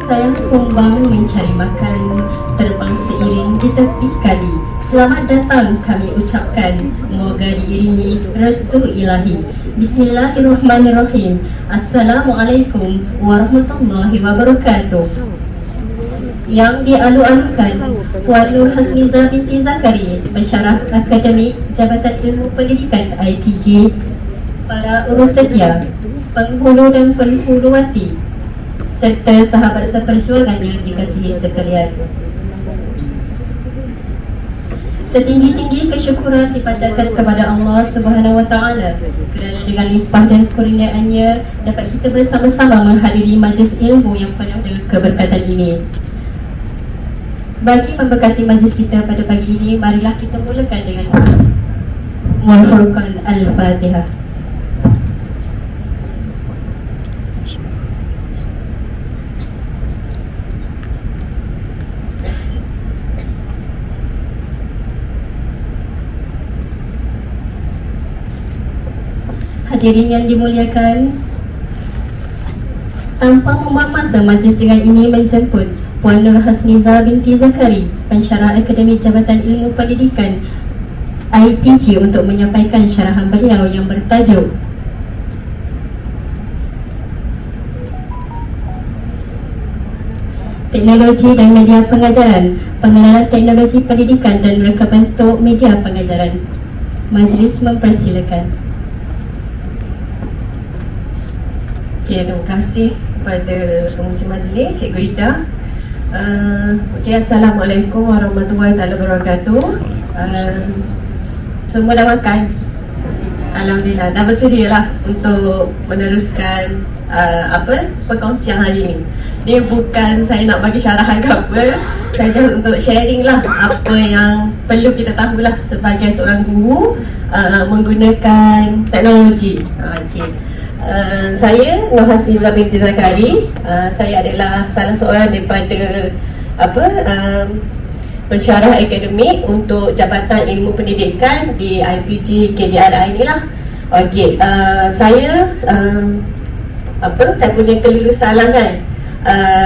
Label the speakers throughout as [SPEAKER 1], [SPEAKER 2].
[SPEAKER 1] Saya kumbang mencari makan, terbang seiring di tepi kali. Selamat datang kami ucapkan, moga diiringi restu ilahi. Bismillahirrahmanirrahim. Assalamualaikum warahmatullahi wabarakatuh. Yang dialu-alukan Puan Nur Hasniza binti Zakari, pensyarah akademik Jabatan Ilmu Pendidikan IPJ, para urus setia, penghulu dan penghuluwati, serta sahabat seperjuangan yang dikasihi sekalian. Setinggi-tinggi kesyukuran dipanjatkan kepada Allah Subhanahu Wa Taala kerana dengan limpah dan kurniaannya dapat kita bersama-sama menghadiri majlis ilmu yang penuh dengan keberkatan ini. Bagi memberkati majlis kita pada pagi ini, marilah kita mulakan dengan Al-Furqan Al-Fatihah. Hadirin yang dimuliakan, tanpa membuang masa, majlis dengan ini menjemput Puan Nur Hasniza binti Zakari, pensyarah akademik Jabatan Ilmu Pendidikan IPJ, untuk menyampaikan syarahan beliau yang bertajuk Teknologi dan Media Pengajaran, Pengenalan Teknologi Pendidikan dan Reka Bentuk Media Pengajaran. Majlis mempersilakan.
[SPEAKER 2] Okay, terima kasih kepada pengurusi majlis, Cikgu Ida. Assalamualaikum warahmatullahi wabarakatuh. Semua dah makan? Alhamdulillah, dah bersedia lah untuk meneruskan perkongsian hari ini. Ini bukan saya nak bagi syarahan ke apa, saja untuk sharing lah apa yang perlu kita tahulah sebagai seorang guru menggunakan teknologi. Saya Nur Hasniza binti Zakari. Saya adalah salah seorang daripada pensyarah akademik untuk Jabatan Ilmu Pendidikan di IPJ KDRI inilah. Okey, saya punya kelulusan lah kan.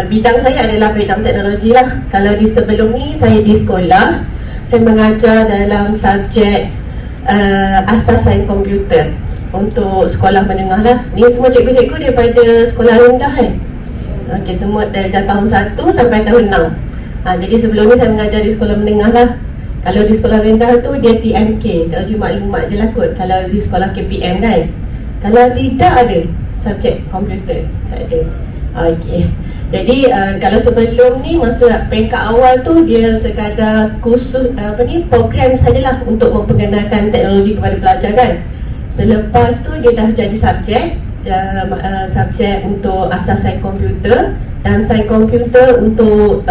[SPEAKER 2] Bidang saya adalah bidang teknologi lah. Kalau di sebelum ni saya di sekolah, saya mengajar dalam subjek asas sains komputer untuk sekolah menengah lah. Ni semua cikgu-cikgu daripada sekolah rendah kan. Okey, semua dari tahun 1 sampai tahun 6. Jadi sebelum ni saya mengajar di sekolah menengah lah. Kalau di sekolah rendah tu dia TMK, terjemah maklumat je lah kot. Kalau di sekolah KPM kan. Kalau tidak ada subjek komputer, tak ada. Okey. Jadi kalau sebelum ni masa peringkat awal tu dia sekadar kursus program sajalah untuk memperkenalkan teknologi kepada pelajar kan. Selepas tu dia dah jadi subjek untuk asas sains komputer dan sains komputer untuk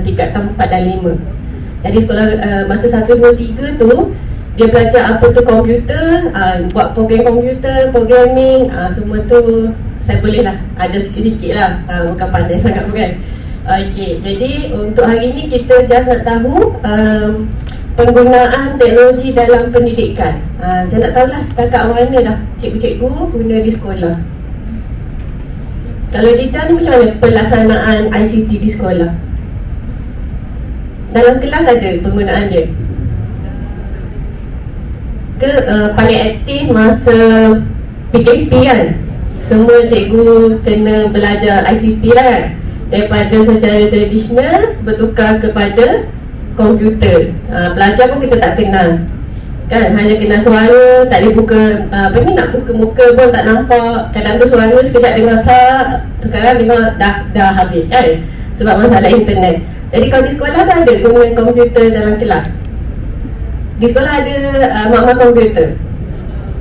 [SPEAKER 2] tingkatan 4 dan 5. Jadi sekolah masa 1, 2, 3 tu dia belajar apa tu komputer, buat program komputer, programming, semua tu saya boleh lah, ajar sikit-sikit lah, bukan pandai sangat pun kan. Okey, jadi untuk hari ni kita just nak tahu penggunaan teknologi dalam pendidikan. Saya nak tahulah setakat mana dah cikgu-cikgu guna di sekolah. Kalau Dita ni macam mana pelaksanaan ICT di sekolah? Dalam kelas ada penggunaan dia ke? Paling aktif masa PKP kan? Semua cikgu kena belajar ICT lah kan? Daripada secara tradisional bertukar kepada komputer. Pelajar pun kita tak kenal kan, hanya kenal suara, tak boleh buka nak buka muka pun tak nampak. Kadang tu suara sekejap dengar sak, sekarang dengar dah habis kan, sebab masalah internet. Jadi kalau di sekolah tu ada guna komputer dalam kelas? Di sekolah ada mak-mak komputer?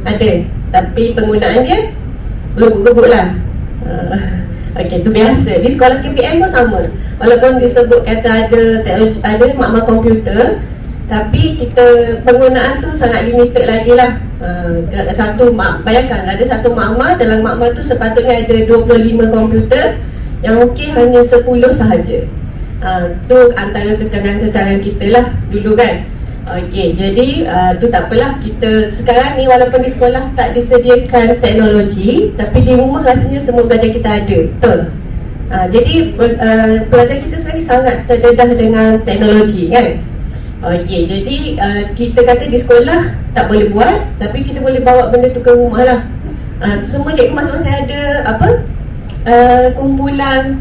[SPEAKER 2] Ada, tapi penggunaan dia bergubuk-gubuk lah. Okey, tu biasa. Di sekolah KPM pun sama. Walaupun disebut kata ada mak-mak komputer, tapi kita penggunaan tu sangat limited lagi lah. Bayangkan ada satu mak-mak, dalam mak-mak tu sepatutnya ada 25 komputer, yang mungkin hanya 10 sahaja. Tu antara kekurangan kita lah dulu kan. Okey, jadi tu tak apalah. Kita sekarang ni walaupun di sekolah tak disediakan teknologi, tapi di rumah rasanya semua belajar kita ada. Betul? Jadi pelajar kita sekarang sangat terdedah dengan teknologi kan. Okey, jadi kita kata di sekolah tak boleh buat, tapi kita boleh bawa benda tu ke rumah lah. Semua cikgu masing-masing ada kumpulan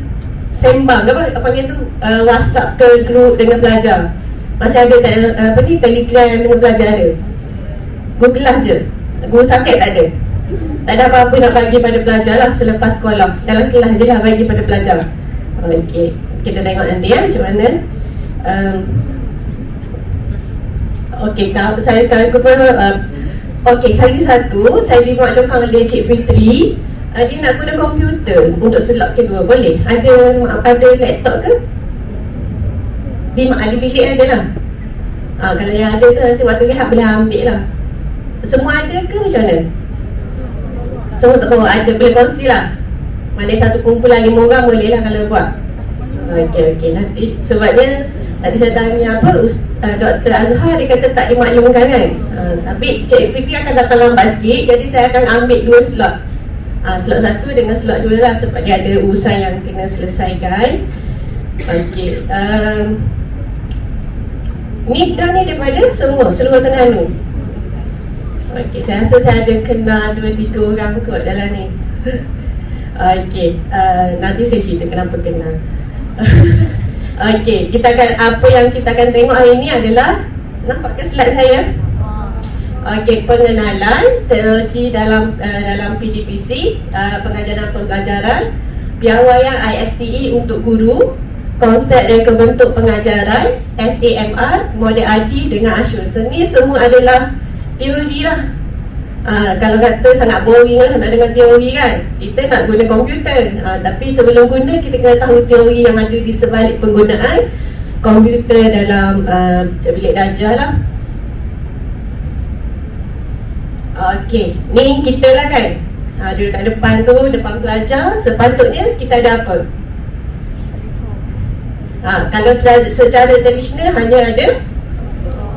[SPEAKER 2] sembang, apa panggil tu, WhatsApp ke grup dengan pelajar. Masih ada Telegram dengan pelajar ada. Guru kelas je, guru sakit tak ada. Tak ada apa-apa nak bagi pada pelajar lah selepas sekolah. Dalam kelas je lah bagi pada pelajar. Okey, kita tengok nanti macam mana. Okey, saya okey, saya satu, saya dimaklumkan oleh Cik Fitri, dia nak guna komputer untuk slot kedua. Boleh? Ada laptop ke? Di bilik ada lah. Kalau yang ada tu nanti waktu rehat boleh ambil lah. Semua ada ke macam mana? Semua tak bawa, ada, boleh kongsi lah. Mana satu kumpulan 5 orang boleh lah kalau buat. Okey, nanti sebabnya tadi saya tanya Dr. Azhar, dia kata tak dimaklumkan kan. Tapi Cik Fitri akan datang lambat sikit, jadi saya akan ambil 2 slot. Slot 1 dengan slot 2 lah, sebab dia ada urusan yang kena selesaikan. Okey, ni dah ni daripada seluruh Terengganu. Okey, saya rasa saya ada kenal 2-3 orang kot dalam ni. Okey, nanti saya cerita kenapa kenal. Okey, apa yang kita akan tengok hari ni adalah, nampak ke slide saya? Okey, pengenalan teknologi dalam PDPC, pengajaran pembelajaran, piawaian ISTE untuk guru, konsep reka bentuk pengajaran, SAMR, model ADI dengan Ashur. Seni semua adalah teori lah. Kalau kata sangat boring lah nak dengar teori kan, kita nak guna komputer. Tapi sebelum guna, kita kena tahu teori yang ada di sebalik penggunaan komputer dalam bilik darjah lah. Okey, ni kita lah kan. Duduk kat depan tu, depan pelajar. Sepatutnya kita ada apa? Kalau secara tradisional hanya ada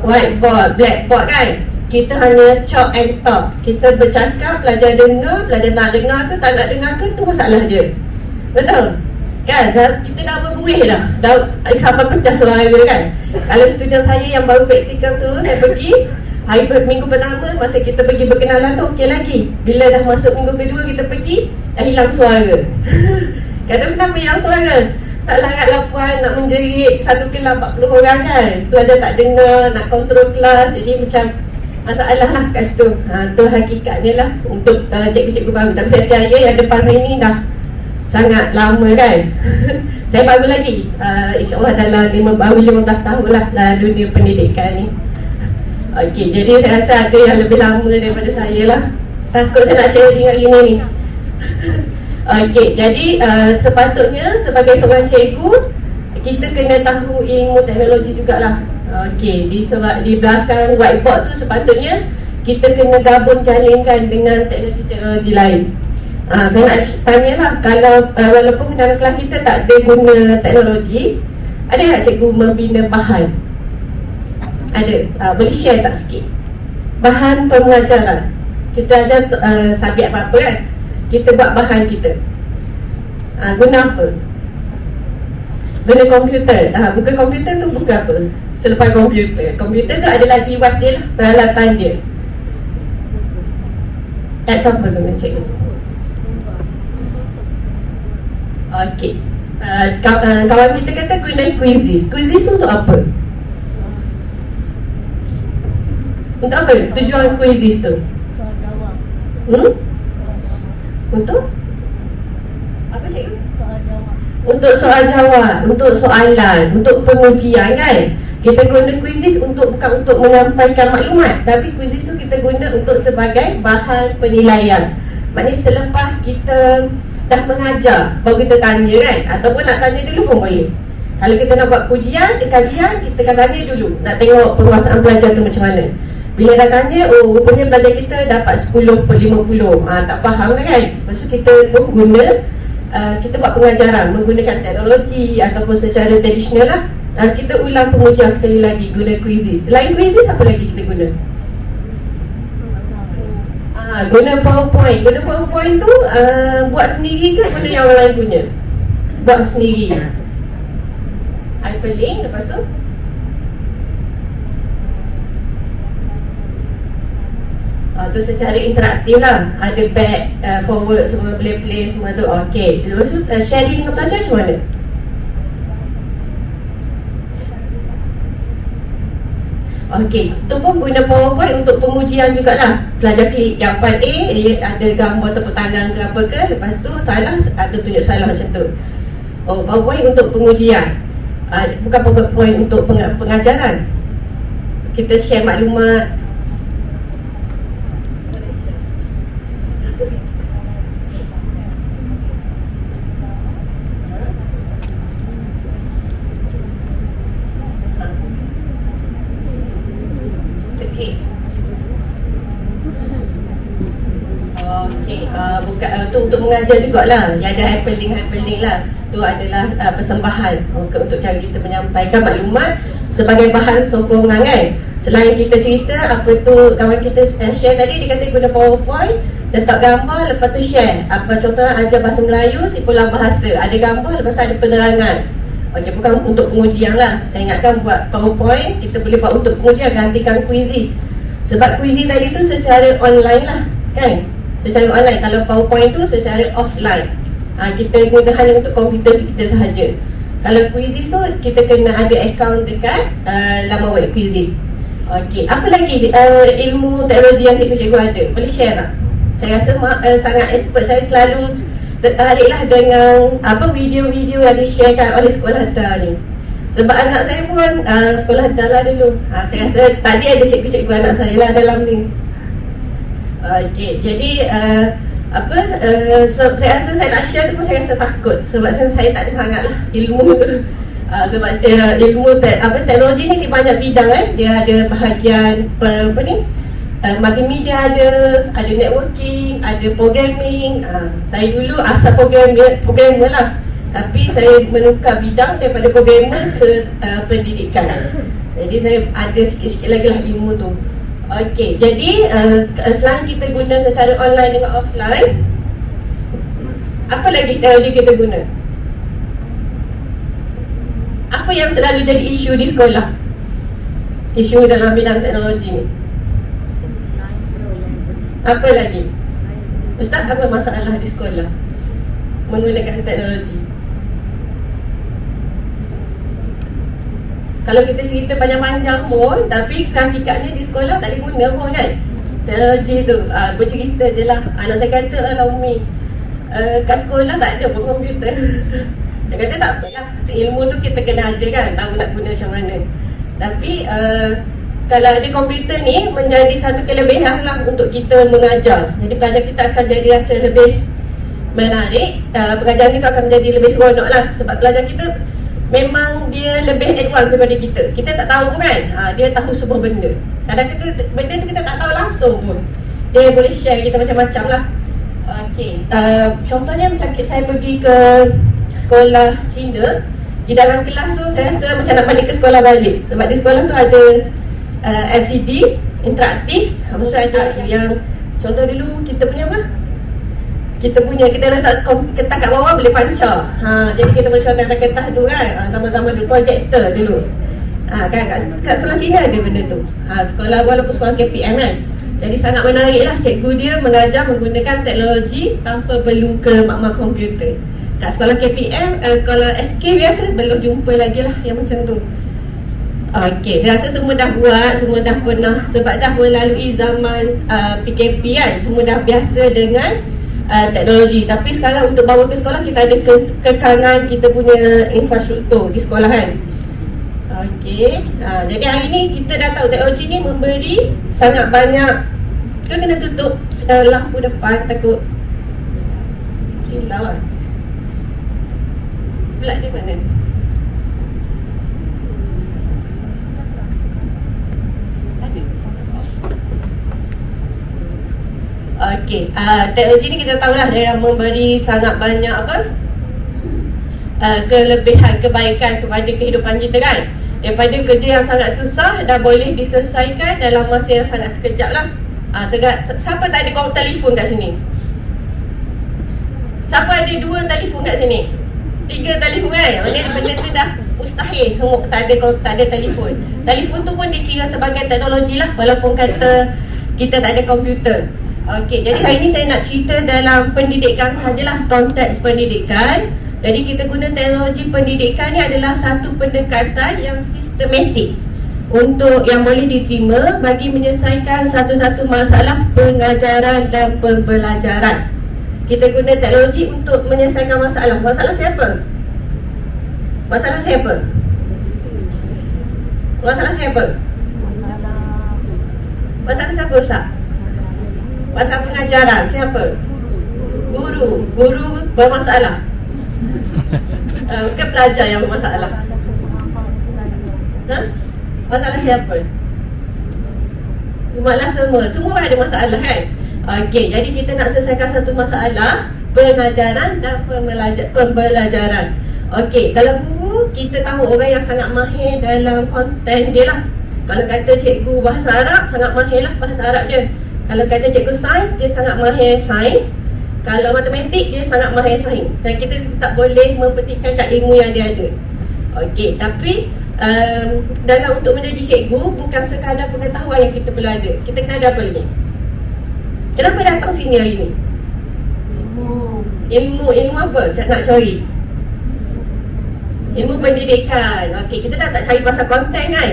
[SPEAKER 2] whiteboard, blackboard kan. Kita hanya chalk and talk. Kita bercakap, pelajar dengar, pelajar nak dengar ke tak nak dengar ke, tu masalah dia. Betul? Kan? Kita dah berbuih dah sampai pecah suara kan. Kalau student saya yang baru praktikal tu, saya pergi minggu pertama, masa kita pergi berkenalan tu okey lagi. Bila dah masuk minggu kedua, kita pergi, dah hilang suara. Kadang-kadang hilang suara. Tak larat lah puan nak menjerit satu kelas 40 orang kan. Pelajar tak dengar, nak kontrol kelas. Jadi macam masalah lah kat situ. Tu hakikatnya lah untuk cikgu-cikgu baru. Tapi saya percaya yang depan hari ni dah sangat lama kan. Saya baru lagi, insyaAllah dalam 15 tahun lah dalam dunia pendidikan ni. Okey, jadi saya rasa ada yang lebih lama daripada saya lah. Takut saya nak sharing hari ni. Okey, jadi sepatutnya sebagai seorang cikgu, kita kena tahu ilmu teknologi jugalah. Okey, di belakang whiteboard tu sepatutnya kita kena gabung jalinkan dengan teknologi-teknologi lain. Saya nak tanya lah, kalau walaupun dalam kelas kita tak ada guna teknologi, ada tak cikgu membina bahan? Ada. Boleh share tak sikit bahan pengajaran? Kita ajar subjek apa-apa kan, kita buat bahan kita. Guna apa? Guna komputer. Bukan komputer tu bukan apa. Selepas komputer tu adalah device dia lah, peralatan dia. Siapa guna cikgu? Okey. Kawan kita kata guna quizzes. Quizzes tu untuk apa? Untuk apa tujuan quizzes tu? Untuk apa cikgu? Untuk soal jawab, untuk soalan, untuk pengujian kan. Kita guna quizzes bukan untuk menyampaikan maklumat, tapi quizzes tu kita guna untuk sebagai bahan penilaian. Maknanya selepas kita dah mengajar, baru kita tanya kan. Ataupun nak tanya dulu pun boleh. Kalau kita nak buat kajian, kita akan tanya dulu, nak tengok penguasaan pelajar tu macam mana. Bila dah tanya, rupanya pelajar kita dapat 10/50. Tak faham kan. Lepas tu kita pun guna, kita buat pengajaran menggunakan teknologi ataupun secara tradisional lah. Kita ulang pengujian sekali lagi guna quizzes. Selain quizzes, apa lagi kita guna? Guna PowerPoint. Guna PowerPoint tu buat sendiri ke guna yang orang lain punya? buat sendiri. Hyperlink, lepas tu tu secara interaktif lah. Ada back, forward, semua boleh play semua tu. Okay, lepas tu sharing dengan pelajar macam mana? Okey, tu pun guna PowerPoint untuk pengujian jugalah. Pelajar klik jawapan A, dia ada gambar tepuk tangan ke apa ke, lepas tu salah, ada tunjuk salah macam tu. Oh, PowerPoint untuk pengujian, bukan PowerPoint untuk pengajaran. Kita share maklumat. Tu untuk mengajar jugalah. Yang ada hyperlink lah. Tu adalah persembahan untuk cara kita menyampaikan maklumat sebagai bahan sokongan kan. Selain kita cerita apa tu kawan kita share tadi, dia kata guna PowerPoint, letak gambar, lepas tu share. Apa contohnya ajar bahasa Melayu, simpulan bahasa, ada gambar, lepas tu ada penerangan. Okey, bukan untuk pengujian lah. Saya ingatkan buat PowerPoint, kita boleh buat untuk pengujian, gantikan quizzes. Sebab quizzes tadi tu secara online lah kan, secara online. Kalau PowerPoint tu secara offline, kita guna hanya untuk komputer kita sahaja. Kalau quizzes tu kita kena ada akaun dekat laman web quizzes. Okey, apa lagi ilmu teknologi yang cikgu-cikgu ada? Boleh share tak? Saya rasa sangat expert. Saya selalu tertariklah dengan video-video yang di-sharekan oleh sekolah hantar ni. Sebab anak saya pun sekolah hantar lah dulu. Saya rasa tadi ada cikgu-cikgu anak saya lah dalam ni. Okey, jadi saya rasa saya nak share tu pun saya rasa takut. Sebab saya tak ada sangat lah ilmu tu. Sebab ilmu teknologi ni di banyak bidang dia ada bahagian multimedia, ada networking, ada programming. Saya dulu asal programmer lah, tapi saya menukar bidang daripada programmer ke pendidikan. Jadi saya ada sikit-sikit lagi lah ilmu tu. Okey, jadi selain kita guna secara online dengan offline, apa lagi teknologi kita guna? Apa yang selalu jadi isu di sekolah? Isu dalam bidang teknologi ni apa lagi? Ustaz, apa masalah di sekolah menggunakan teknologi? Kalau kita cerita panjang-panjang pun, tapi sekarang tiketnya di sekolah tak boleh guna pun kan teknologi tu. Bercerita je lah. Anak saya kata lah Umi, kat sekolah tak ada pun komputer. Saya kata tak apalah, ilmu tu kita kena ada kan, tahu nak guna macam mana. Tapi kalau ada komputer ni menjadi satu kelebihan lah untuk kita mengajar. Jadi pelajar kita akan jadi rasa lebih menarik, pengajaran kita akan menjadi lebih seronok lah. Sebab pelajar kita memang dia lebih advance daripada kita. Kita tak tahu pun kan, dia tahu semua benda. Kadang-kadang benda tu kita tak tahu langsung pun, dia boleh share kita macam-macam lah. Okay, contohnya macam saya pergi ke sekolah Cina. Di dalam kelas tu saya rasa macam nak balik ke sekolah balik. Sebab di sekolah tu ada LCD interaktif. Maksudnya ada yang contoh dulu kita punya apa? Kita letak kertas kat bawah boleh pancar. Jadi kita boleh contoh kertas tu kan. Zaman-zaman dulu projektor dulu. Kan kat sekolah sini ada benda tu. Sekolah walaupun sekolah KPM kan. Jadi sangat menarik lah, cikgu dia mengajar menggunakan teknologi tanpa perlu ke makmal komputer. Kat sekolah KPM, sekolah SK biasa belum jumpa lagi lah yang macam tu. Okey, saya rasa semua dah buat, semua dah pernah. Sebab dah melalui zaman PKP kan. Semua dah biasa dengan teknologi. Tapi sekarang untuk bawa ke sekolah, kita ada kekangan kita punya infrastruktur di sekolah kan. Okey, jadi hari ni kita dah tahu teknologi ni memberi sangat banyak. Kita kena tutup lampu depan, takut silau lah. Pula di mana? Okey, teknologi ni kita tahulah dia memberi sangat banyak kelebihan, kebaikan kepada kehidupan kita kan. Daripada kerja yang sangat susah dah boleh diselesaikan dalam masa yang sangat sekejap lah. Siapa tak ada telefon kat sini? Siapa ada 2 telefon kat sini? 3 telefon kan. Maknanya benda tu dah mustahil semua tak ada telefon. Telefon tu pun dikira sebagai teknologi lah, walaupun kata kita tak ada komputer. Okey, jadi hari ni saya nak cerita dalam pendidikan sahajalah, konteks pendidikan. Jadi kita guna teknologi pendidikan ni adalah satu pendekatan yang sistematik untuk yang boleh diterima bagi menyelesaikan satu-satu masalah pengajaran dan pembelajaran. Kita guna teknologi untuk menyelesaikan masalah. Masalah siapa? Masalah siapa? Masalah siapa? Masalah siapa, Ustaz? Masalah pengajaran siapa? Guru. Guru bermasalah. Bukan pelajar yang bermasalah. Masalah siapa? Masalah semua. Semua ada masalah kan? Okey, jadi kita nak selesaikan satu masalah pengajaran dan pembelajaran. Okey, kalau guru, kita tahu orang yang sangat mahir dalam konten dia lah. Kalau kata cikgu bahasa Arab, sangat mahir lah bahasa Arab dia. Kalau kata cikgu sains, dia sangat mahir sains. Kalau matematik, dia sangat mahir sains. Dan kita tak boleh mempertikaikan ilmu yang dia ada. Okey, tapi dalam untuk menjadi cikgu, bukan sekadar pengetahuan yang kita perlu ada. Kita kena ada apa lagi? Kenapa datang sini hari ni? Ilmu apa nak cari? Ilmu pendidikan. Okey, kita dah tak cari pasal konten kan?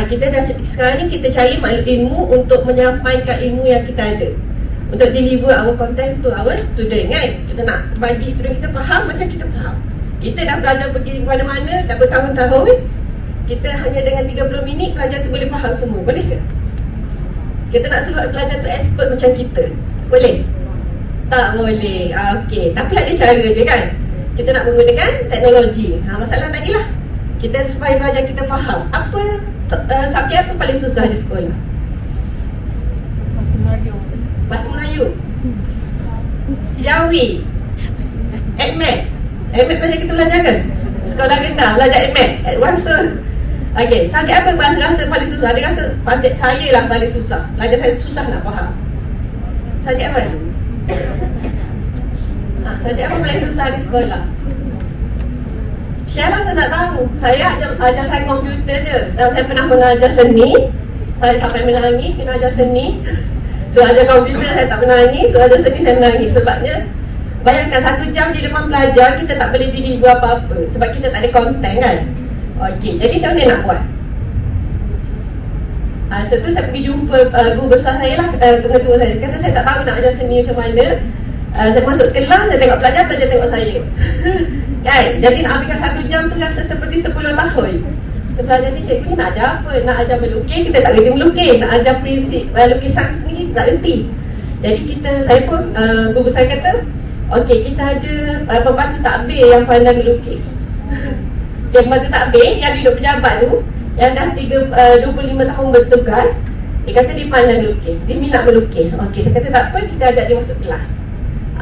[SPEAKER 2] Kita dah sekarang ni kita cari ilmu untuk menyampaikan ilmu yang kita ada, untuk deliver our content to our student kan? Kita nak bagi student kita faham macam kita faham. Kita dah belajar pergi mana-mana dah bertahun-tahun. Kita hanya dengan 30 minit pelajar tu boleh faham semua. Boleh ke? Kita nak suruh pelajar tu expert macam kita. Boleh? Tak boleh. Okey, tapi ada cara dia kan? Kita nak menggunakan teknologi. Masalah tadi lah, kita supaya pelajar kita faham apa subjek apa paling susah di sekolah. Bahasa Melayu. Jawi. Admat pelajar kita belajar kan? Sekolah rendah belajar admat. Advance. Okey, subjek apa rasa paling susah? Dia rasa subjek saya lah paling susah. Belajar saya susah nak faham. Subjek apa? Subjek apa paling susah di sekolah? Syarah saya nak tahu. Saya ajar saya komputer je. Dan saya pernah mengajar seni. Saya sampai menangis kena ajar seni. So ajar komputer saya tak menangis. So ajar seni saya menangis. Sebabnya bayangkan 1 jam di depan pelajar, kita tak boleh deliver apa-apa sebab kita tak ada konten kan. Okey, jadi macam mana nak buat? Setelah saya pergi jumpa guru besar saya lah, pengetua saya. Kata saya tak tahu nak ajar seni macam mana. Saya masuk kelas, saya tengok pelajar tengok saya. Kan? Jadi nak habiskan 1 jam tu rasa seperti 10 tahun. Pelajar ni, cikgu ni nak ajar apa? Nak ajar melukis, kita tak kerti melukis. Nak ajar prinsip lukisan sendiri, tak kerti. Jadi saya pun, guru saya kata, okey, kita ada pembantu takbir yang pandai melukis. Pembantu takbir yang duduk pejabat tu, yang dah 25 tahun bertugas, dia kata dia pandai melukis, dia minat melukis. Okey, saya kata tak apa, kita ajak dia masuk kelas.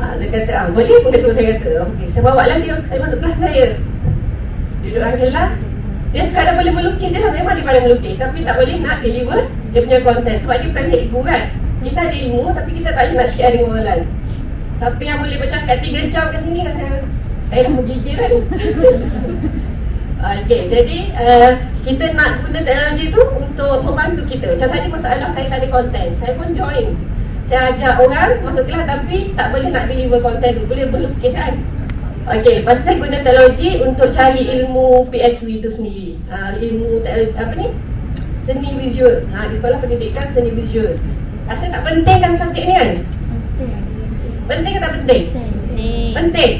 [SPEAKER 2] Saya kata, boleh pun ketua saya kata. Okey, saya bawa lah dia, saya masuk kelas saya. Duduk dalam kelas, dia sekadar boleh melukis je lah, memang dia pandai melukis, tapi tak boleh nak deliver dia punya konten. Sebab dia bukan cikgu kan. Kita ada ilmu, tapi kita tak boleh nak share dengan orang lain. Siapa yang boleh bercakap 3 jam kat sini, saya dah menggigil kan. Okey, jadi kita nak guna teknologi tu untuk membantu kita. Macam tadi masalah saya tak ada konten, saya pun join. Saya ajak orang masuk kelas tapi tak boleh nak deliver konten tu, boleh melukis kan. Okey, lepas saya guna teknologi untuk cari ilmu PSV tu sendiri. Ilmu apa ni? Seni visual. Di sekolah pendidikan seni visual. Rasa tak penting kan subjek ni kan? Penting ke tak penting? Penting.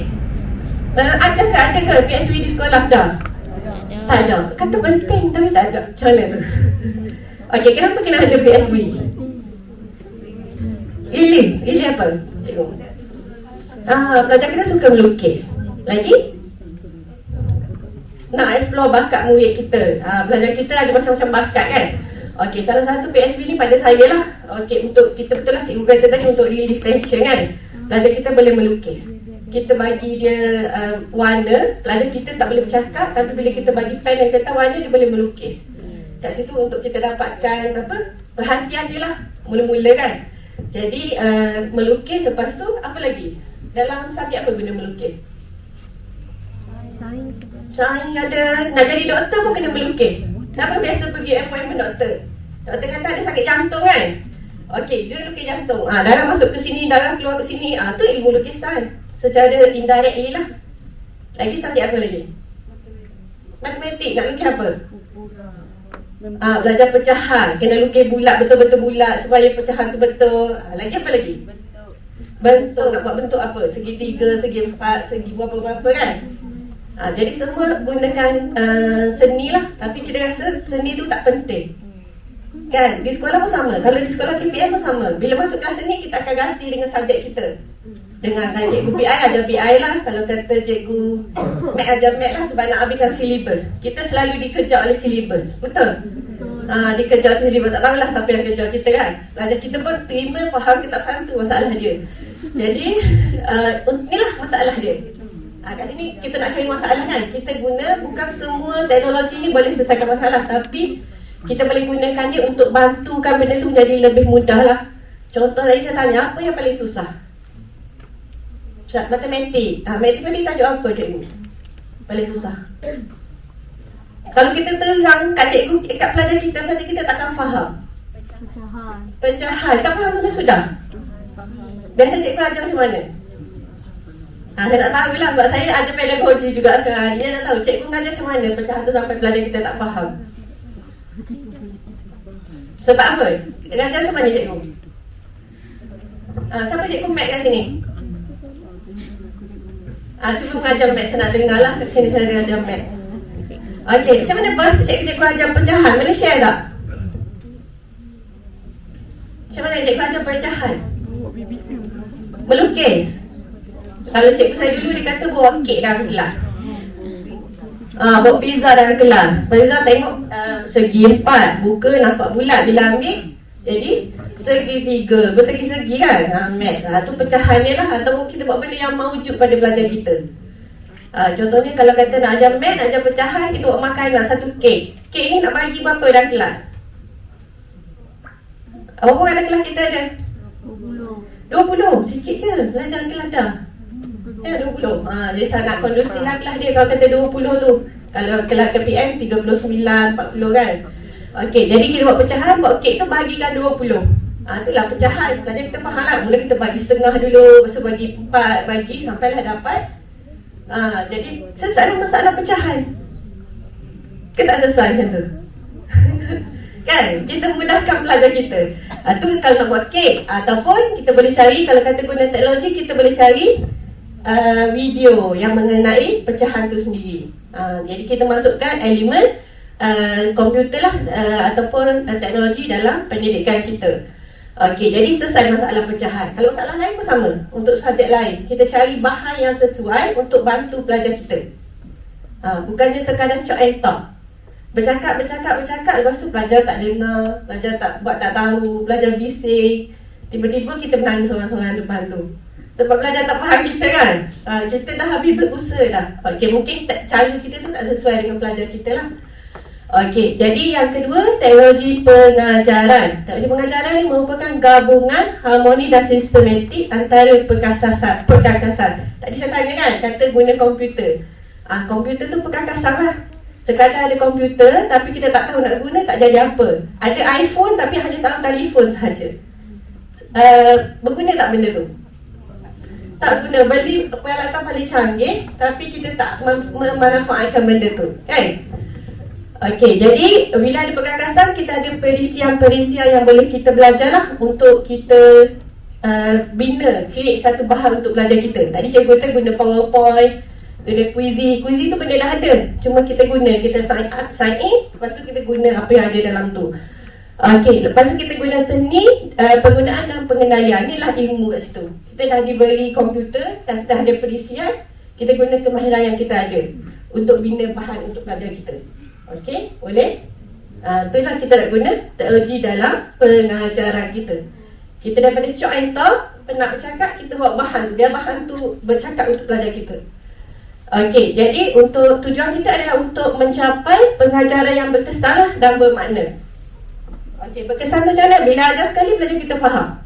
[SPEAKER 2] Ada ke PSV di sekolah dah? Tak ada. Kata penting tapi tak ada. Macam mana tu? Okey, kenapa kena ada PSV? Ili apa? Cikgu. Pelajar kita suka melukis. Lagi? Nak explore bakat murid kita. Pelajar kita ada macam-macam bakat kan? Okey, salah satu PSV ni pada saya lah. Okey, untuk kita betul lah cikgu kata tadi untuk illustration kan. Pelajar kita boleh melukis. Kita bagi dia warna, pelajar kita tak boleh bercakap, tapi bila kita bagi pen dan kertas warna, dia boleh melukis. Kat situ untuk kita dapatkan perhatian dia lah mula-mula kan. Jadi melukis, lepas tu apa lagi? Dalam subjek apa guna melukis? Sains ada. Nak jadi doktor pun kena melukis. Siapa biasa pergi appointment doktor? Doktor kata ada sakit jantung kan? Okey, dia lukis jantung. Darah masuk ke sini, darah keluar ke sini. Tu ilmu lukisan. Secara indirectly lah. Lagi subjek apa lagi? Matematik. Nak lukis apa? Belajar pecahan. Kena lukis bulat, betul-betul bulat supaya pecahan tu betul. Lagi apa lagi? Bentuk. Nak buat bentuk apa? Segi 3, segi 4, segi berapa-berapa kan? Jadi semua gunakan seni lah. Tapi kita rasa seni tu tak penting kan? Di sekolah pun sama. Kalau di sekolah KPM pun sama. Bila masuk kelas seni, kita akan ganti dengan subjek kita. Dengan kalau cikgu PI ada PI lah. Kalau kata cikgu Mac ada Mac lah. Sebab nak habiskan silibus. Kita selalu dikejar oleh silibus. Betul? Dikejar silibus. Tak tahulah siapa yang kejar kita kan. Pelajar kita pun terima, faham ke tak faham, tu masalah dia. Jadi inilah masalah dia. Kat sini kita nak cari masalah kan. Kita guna, bukan semua teknologi ni boleh selesaikan masalah, tapi kita boleh gunakan dia untuk bantukan benda tu menjadi lebih mudah lah. Contoh tadi saya tanya, apa yang paling susah? Matematik. Matematik tajuk apa cikgu? Paling susah. Kalau kita terang kat cikgu, kat pelajar kita takkan faham. Pecahan. Tak faham sudah. Biasa cikgu ajar macam mana? Saya tak tahu lah. Sebab saya ajar pedagogi juga sekarang. Dia nak tahu cikgu mengajar macam mana pecahan tu sampai pelajar kita tak faham. Sebab apa? Dia ajar macam mana cikgu? Siapa cikgu Mac kat sini? Cuba mengajar Mac. Saya nak dengar lah. Kat sini saya ajar Mac. Okey, macam mana cikgu ajar pecahan? Boleh share tak? Macam mana cikgu ajar pecahan? Melukis. Kalau cikgu saya dulu dia kata bawa kek dalam kelas. Bawa pizza dalam kelas. Pizza tengok segi 4, buka nampak bulat. Bila ambil jadi segi 3, bersegi-segi kan. Math tu pecahan ni lah. Atau kita buat benda yang mewujud pada pelajar kita. Contohnya kalau kata nak ajar math, nak ajar pecahan, kita buat makanan, satu kek. Kek ni nak bagi berapa dalam kelas? Berapa orang dalam kelas kita ada? 20. Sikit je belajar kelas dah. 20. Jadi sangat kondusif lah kelas dia kalau kata 20 tu. Kalau kelas KPM 39, 40 kan. Okey, jadi kita buat pecahan, buat kek tu bagikan 20. Itulah pecahan. Pelajar kita faham lah. Mula kita bagi setengah dulu, lepas tu bagi 4, bagi sampailah dapat. Jadi selesai masalah pecahan. Ke tak selesai macam tu? Kan? Kita mudahkan pelajar kita. Tu kalau nak buat kek. Ataupun kita boleh cari, kalau kata guna teknologi, kita boleh cari video yang mengenai pecahan tu sendiri. Jadi kita masukkan elemen komputer lah ataupun teknologi dalam pendidikan kita. Okey, jadi selesai masalah pecahan. Kalau masalah lain pun sama. Untuk subjek lain, kita cari bahan yang sesuai untuk bantu pelajar kita. Bukannya sekadar chalk and talk. Bercakap, lepas tu pelajar tak dengar, pelajar tak tahu, pelajar bising. Tiba-tiba kita menangis seorang-seorang depan tu. Sebab pelajar tak faham kita kan. Kita dah habis berusaha dah. Okey, mungkin cara kita tu tak sesuai dengan pelajar kita lah. Okey, jadi yang kedua, teknologi pengajaran. Teknologi pengajaran ni merupakan gabungan harmoni dan sistematik antara perkakasan. Tadi saya tanya kan, kata guna komputer. Komputer tu perkakasan lah. Sekadar ada komputer tapi kita tak tahu nak guna, tak jadi apa. Ada iPhone tapi hanya tahu telefon sahaja. Berguna tak benda tu? Tak guna. Beli peralatan paling canggih tapi kita tak memanfaatkan benda tu, kan? Okey, jadi bila ada perkakasan, kita ada perisian-perisian yang boleh kita belajar lah untuk kita bina, create satu bahan untuk belajar kita. Tadi cikgu kata guna PowerPoint, guna Quizy. Quizy tu benda dah ada, cuma kita guna, kita sign in, lepas tu kita guna apa yang ada dalam tu. Okey, lepas tu kita guna seni, penggunaan dan pengendalian. Inilah ilmu kat situ. Kita dah diberi komputer, dah ada perisian, kita guna kemahiran yang kita ada untuk bina bahan untuk belajar kita. Okey, boleh? Itulah kita nak guna teknologi dalam pengajaran kita. Kita daripada chalk and talk, penat bercakap, kita buat bahan, biar bahan tu bercakap untuk pelajar kita. Okey, jadi untuk tujuan kita adalah untuk mencapai pengajaran yang berkesan dan bermakna. Okey, berkesan macam mana? Bila ajar sekali, pelajar kita faham.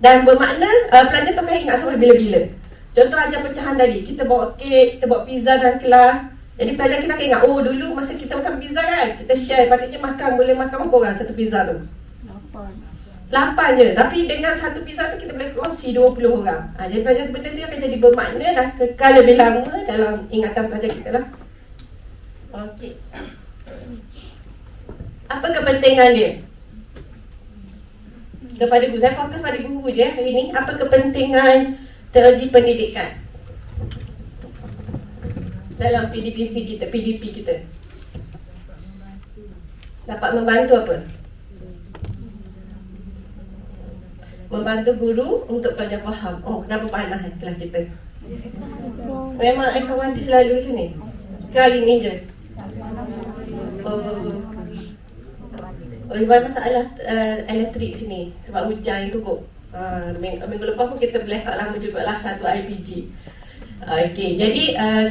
[SPEAKER 2] Dan bermakna, pelajar tu akan ingat sampai bila-bila. Contoh ajar pecahan tadi, kita bawa kek, kita bawa pizza dalam kelas. Jadi pelajar kita akan ingat, oh dulu masa kita makan pizza kan, kita share, patutnya makan, boleh makan berapa orang satu pizza tu? 8 je. Tapi dengan satu pizza tu kita boleh kongsi 20 orang. Jadi pelajar benda tu akan jadi bermakna dan kekal lebih lama dalam ingatan pelajar kita lah. Okey. Apa kepentingan dia? Kepada guru, saya fokus pada guru je hari ni. Apa kepentingan teknologi pendidikan dalam PDP kita? Dapat membantu apa? Membantu guru untuk pelajar faham. Oh, kenapa panas kelas kita? Memang akawati selalu macam ni? Kali ni je? Oh, masalah elektrik sini sebab hujan turut. Minggu lepas pun kita blackout lama jugalah satu IPG. Okey, jadi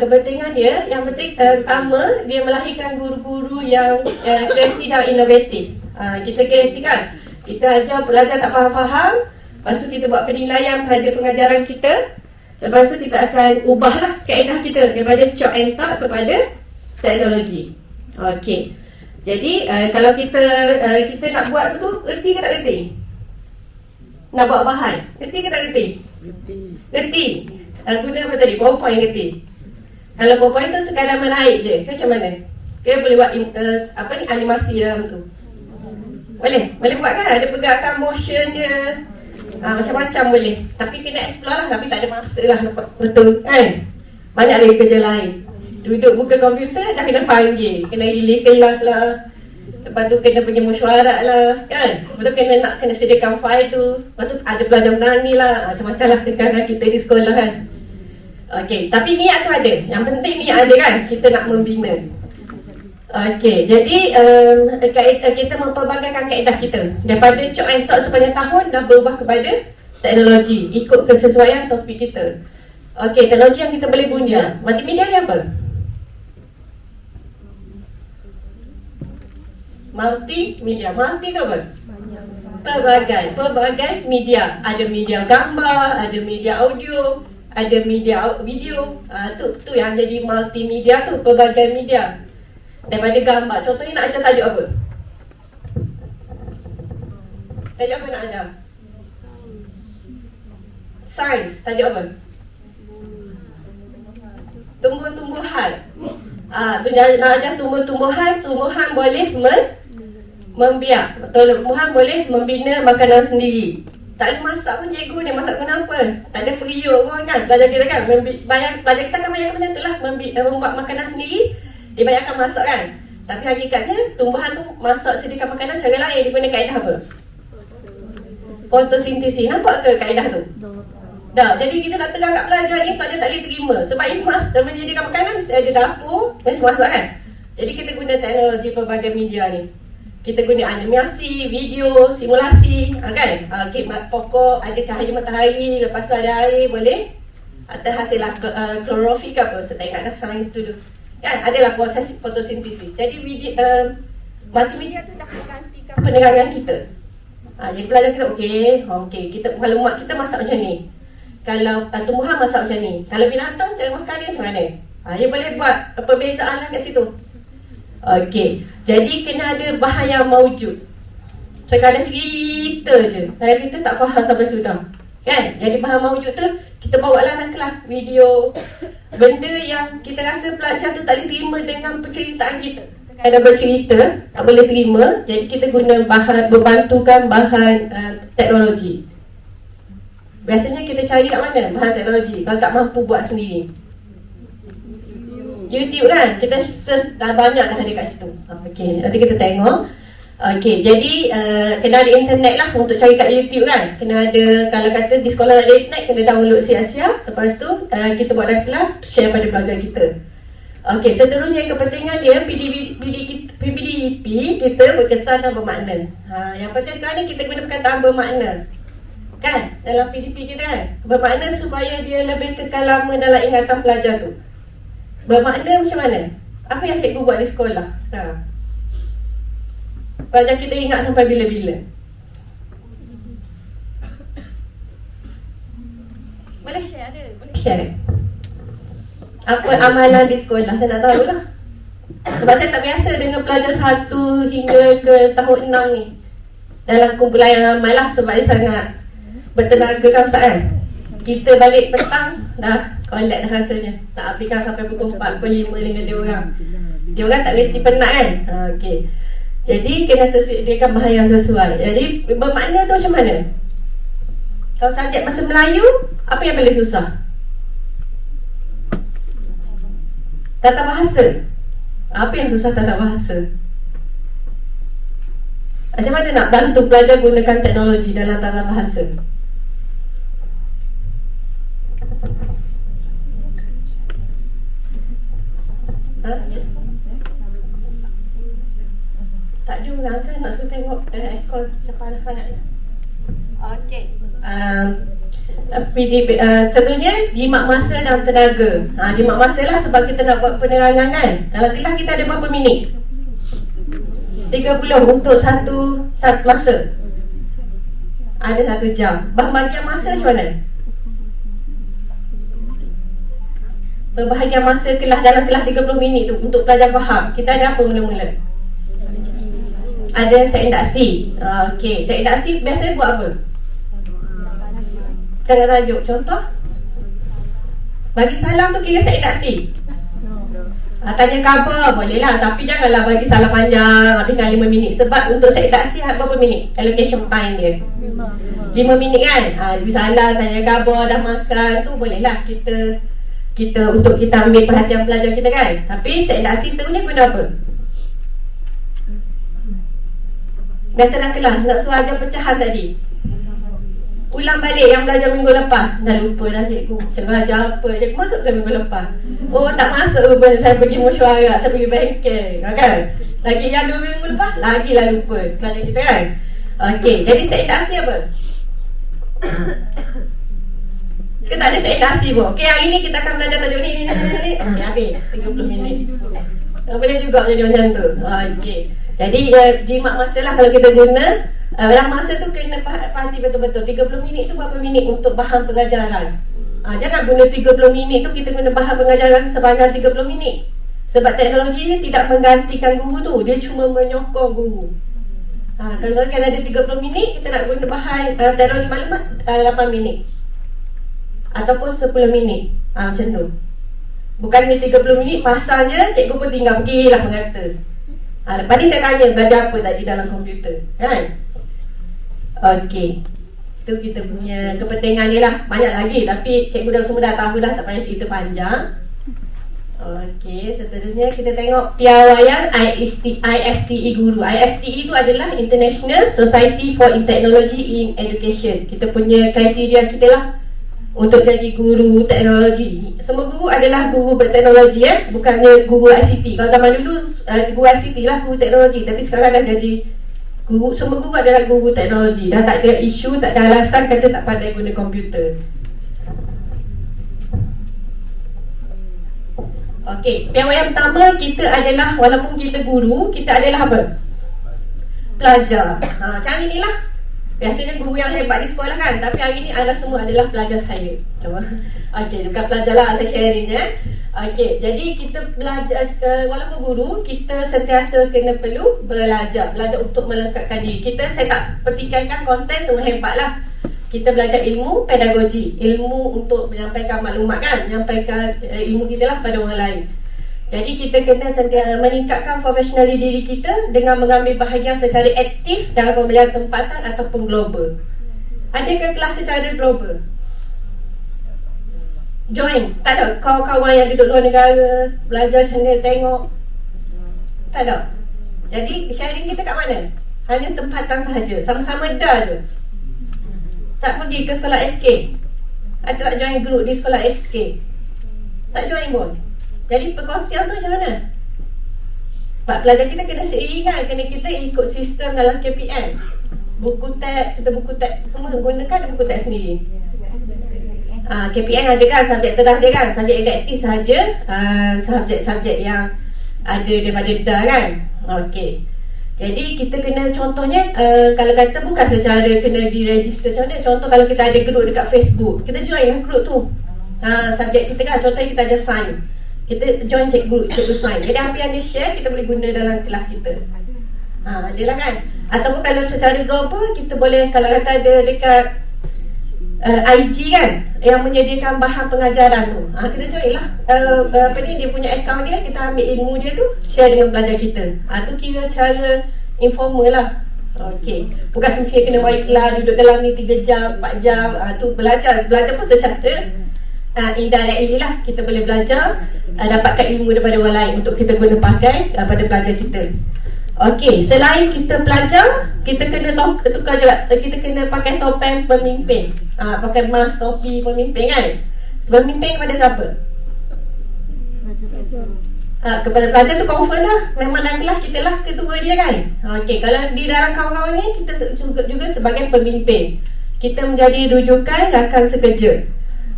[SPEAKER 2] kepentingan dia yang penting pertama dia melahirkan guru-guru yang kreatif dan inovatif. Kita kreatif kan? Kita ajar pelajar tak faham-faham, lepas tu kita buat penilaian pada pengajaran kita. Lepas tu kita akan ubahlah kaedah kita daripada chalk and talk kepada teknologi. Okey. Jadi kalau kita nak buat tu, erti ke tak erti? Nak buat bahan, erti ke tak erti? Erti. Guna apa tadi? PowerPoint erti. Kalau PowerPoint tu sekadar menaik je, ke macam mana? Ke boleh buat animasi dalam tu? Boleh buat kan? Ada pergerakan motion dia, macam-macam boleh. Tapi kena explore lah, tapi tak ada masa lah. Betul kan? Banyak lagi kerja lain. Duduk buka komputer dah kena panggil, kena relay kelas lah, lepas tu kena pergi mesyuarat lah kan. Lepas tu kena sediakan file tu. Lepas tu ada pelajar menangi lah, macam-macam lah tekanan kita di sekolah kan. Okey, tapi niat tu ada. Yang penting niat ada kan, kita nak membina. Okey, jadi kita memperbagaikan kaedah kita daripada chalk and talk sepanjang tahun dah berubah kepada teknologi ikut kesesuaian topik kita. Okey, teknologi yang kita boleh guna. Multimedia ni apa? Multimedia. Multi tu apa? Pelbagai media. Ada media gambar, ada media audio, ada media video. Tu yang jadi multimedia tu, pelbagai media. Daripada gambar. Contohnya nak ajar tajuk apa? Tajuk apa nak ajar? Sains. Tajuk apa? Tumbuh-tumbuhan. Tu nak ajar tumbuh-tumbuhan. Tumbuhan boleh membiak. Tumbuhan boleh membina makanan sendiri. Tak ada masak pun cikgu ni. Masak pun apa? Tak ada periuk pun kan. Pelajar kita kan. Pelajar kita akan bayangkan macam tu lah. Membuat makanan sendiri. Dibayangkan masak kan. Tapi hakikatnya tumbuhan tu masak sediakan makanan cara lain. Dia guna kaedah apa? Fotosintesis. Nampak ke kaedah tu? Dah, jadi kita nak terang kat pelajar ni, pelajar tak boleh terima. Sebab ini menjadikan makanan mesti ada dapur, mesti masak kan. Jadi kita guna teknologi pelbagai media ni. Kita guna animasi, video, simulasi kan. Khidmat pokok, ada cahaya matahari, lepas tu ada air, boleh terhasillah klorofil ke apa. Saya tak ingat dah sains dulu kan, adalah proses fotosintesis. Jadi multimedia tu dah menggantikan penerangan kita. Jadi pelajar kita okey, kita maklumat kita masak macam ni. Kalau tumbuhan masak macam ni. Kalau binatang cara makan dia macam mana? Dia boleh buat perbezaan lah kat situ. Okey, jadi kena ada bahan yang maujud. Sekadar cerita je, kalau kita tak faham sampai sudah kan. Jadi bahan maujud tu kita bawa lah dalam kelas video. Benda yang kita rasa pelajar tu tak boleh terima dengan penceritaan kita, ada bercerita tak boleh terima. Jadi kita guna bahan, berbantukan bahan teknologi. Biasanya kita cari kat mana bahan teknologi kalau tak mampu buat sendiri? YouTube kan, kita search dah banyak dah ada kat situ. Okey, nanti kita tengok. Okey, jadi kena ada internet lah untuk cari kat YouTube kan. Kena ada, kalau kata di sekolah tak ada internet, kena download siap-siap. Lepas tu kita buat dalam kelas, share pada pelajar kita. Okey, seterusnya kepentingan dia PDP kita berkesan dan bermakna. Yang penting sekarang ni kita guna perkataan bermakna kan dalam PDP kita kan. Bermakna supaya dia lebih kekal lama dalam ingatan pelajar tu. Bermakna macam mana? Apa yang cikgu buat di sekolah sekarang? Pelajar kita ingat sampai bila-bila. Boleh share ada? Boleh share. Apa amalan di sekolah? Saya nak tahu lah. Sebab saya tak biasa dengan pelajar 1 hingga ke tahun 6 ni dalam kumpulan yang ramai lah. Sebab dia sangat bertenaga kan Ustaz kan. Kita balik petang dah collect dah rasanya. Nak aplikasi sampai pukul 4, pukul 5 dengan dia orang. Dia orang tak reti penat kan. Okey. Jadi kena sediakan bahan yang sesuai. Jadi bermakna tu macam mana? Kalau subjek bahasa Melayu, apa yang paling susah? Tata bahasa. Apa yang susah tata bahasa? Macam mana nak bantu pelajar gunakan teknologi dalam tata bahasa? Tak juga kan nak suruh tengok ekor cepat sangat. Okey. Satunya jimat masa dan tenaga. Jimat masa lah sebab kita nak buat penerangan kan. Dalam kelas kita ada berapa minit? 30 untuk satu masa. Ada 1 jam. Pembahagian masa macam mana? Pembahagian masa kelas dalam kelas 30 minit tu untuk pelajar faham. Kita ada apa mula-mula? Ada set indaksi. Okey, set indaksi biasanya buat apa? Tengah tajuk. Contoh, bagi salam tu kira set indaksi. Tanya khabar boleh lah, tapi janganlah bagi salam panjang habiskan 5 minit. Sebab untuk set indaksi berapa minit? Allocation time dia 5 minit kan. Bagi salam, tanya khabar, dah makan tu boleh lah kita untuk kita ambil perhatian pelajar kita kan. Tapi set indaksi seterusnya guna apa? Biasa dalam kelas nak suruh ajar pecahan tadi, ulang balik yang belajar minggu lepas. Dah lupa dah cikgu. Cikgu ajar apa? Cikgu masuk ke minggu lepas? Oh tak masuk ke? Saya pergi mesyuarat, saya pergi bengkel kan? Lagi yang 2 minggu lepas, lagilah lupa pelajar kita kan. Okey, jadi set indaksi apa? Kita tak ada set indaksi pun. Okey, hari ni kita akan belajar tajuk ni. Okey, habis 30 minit. Boleh juga jadi macam tu. Okey. Jadi jimat masa lah kalau kita guna. Dalam masa tu kena pasti betul-betul 30 minit tu berapa minit untuk bahan pengajaran. Jangan guna 30 minit tu kita guna bahan pengajaran sepanjang 30 minit. Sebab teknologi ni tidak menggantikan guru tu, dia cuma menyokong guru. Kalau kan ada 30 minit, kita nak guna bahan teknologi maklumat 8 minit ataupun 10 minit. Macam tu. Bukannya 30 minit pasalnya cikgu pun tinggal pergilah mengata. Lepas ni saya tanya belajar apa tadi dalam komputer kan? Okey, itu kita punya kepentingan dia lah. Banyak lagi tapi cikgu dah semua dah tahu dah, tak payah cerita panjang. Okey, seterusnya kita tengok piawaian ISTE guru. ISTE itu adalah International Society for Technology in Education. Kita punya kriteria kita lah untuk jadi guru teknologi. Semua guru adalah guru berteknologi bukannya guru ICT. Kalau zaman dulu guru ICT lah guru teknologi, tapi sekarang dah jadi guru, semua guru adalah guru teknologi. Dah tak ada isu, tak ada alasan kata tak pandai guna komputer. Okey, piawaian pertama kita adalah, walaupun kita guru, kita adalah apa? Pelajar. Macam inilah. Biasanya guru yang hebat di sekolah kan, tapi hari ni anda semua adalah pelajar saya. Okey, bukan pelajar lah, saya sharing Okey, jadi kita belajar, walaupun guru, kita sentiasa kena perlu belajar untuk melengkapkan diri. Saya tak petikankan konten semua hebat lah. Kita belajar ilmu pedagogi, ilmu untuk menyampaikan maklumat kan, menyampaikan ilmu kita lah pada orang lain. Jadi kita kena sentiasa meningkatkan profesional diri kita dengan mengambil bahagian secara aktif dalam pembelajaran tempatan ataupun global. Adakah kelas secara global? Join? Tak ada? Kawan-kawan yang duduk luar negara belajar channel tengok? Tak ada? Jadi sharing kita kat mana? Hanya tempatan sahaja, sama-sama dah je. Tak pergi ke sekolah SK? Atau tak join group di sekolah SK? Tak join pun? Jadi perkongsian tu macam mana? Sebab pelajar kita kena seiringan, kena kita ikut sistem dalam KPM. Buku teks, kita buku teks semua gunakan buku teks sendiri. KPM ada kan, subjek terah dia kan, subjek elektif sahaja, subjek-subjek yang ada daripada dah kan. Okey. Jadi kita kena contohnya kalau kata bukan secara kena diregister contoh kalau kita ada group dekat Facebook, kita join lah group tu. Subjek kita kan contohnya kita ada sign. Kita join cikgu sign. Jadi apa yang dia share kita boleh guna dalam kelas kita. Adalah kan. Ataupun kalau secara global kita boleh kalau kata ada dekat IG kan yang menyediakan bahan pengajaran tu. Kita join lah dia punya account dia, kita ambil ilmu dia tu, share dengan pelajar kita. Tu kira cara informal lah. Okey. Bukan semestinya kena balik kelas, duduk dalam ni 3 jam, 4 jam. Tu belajar pun secara indirectly lah. Kita boleh belajar, dapatkan ilmu daripada orang lain untuk kita guna pakai pada pelajar kita. Okey, selain kita pelajar, kita kena tukar juga. Kita kena pakai topeng pemimpin. Pakai mask, topi pemimpin kan. Pemimpin kepada siapa? Kepada pelajar tu confirm lah. Memang dalam kelas kita lah ketua dia kan. Okey, kalau di dalam kawan-kawan ni kita juga sebagai pemimpin. Kita menjadi rujukan rakan sekerja.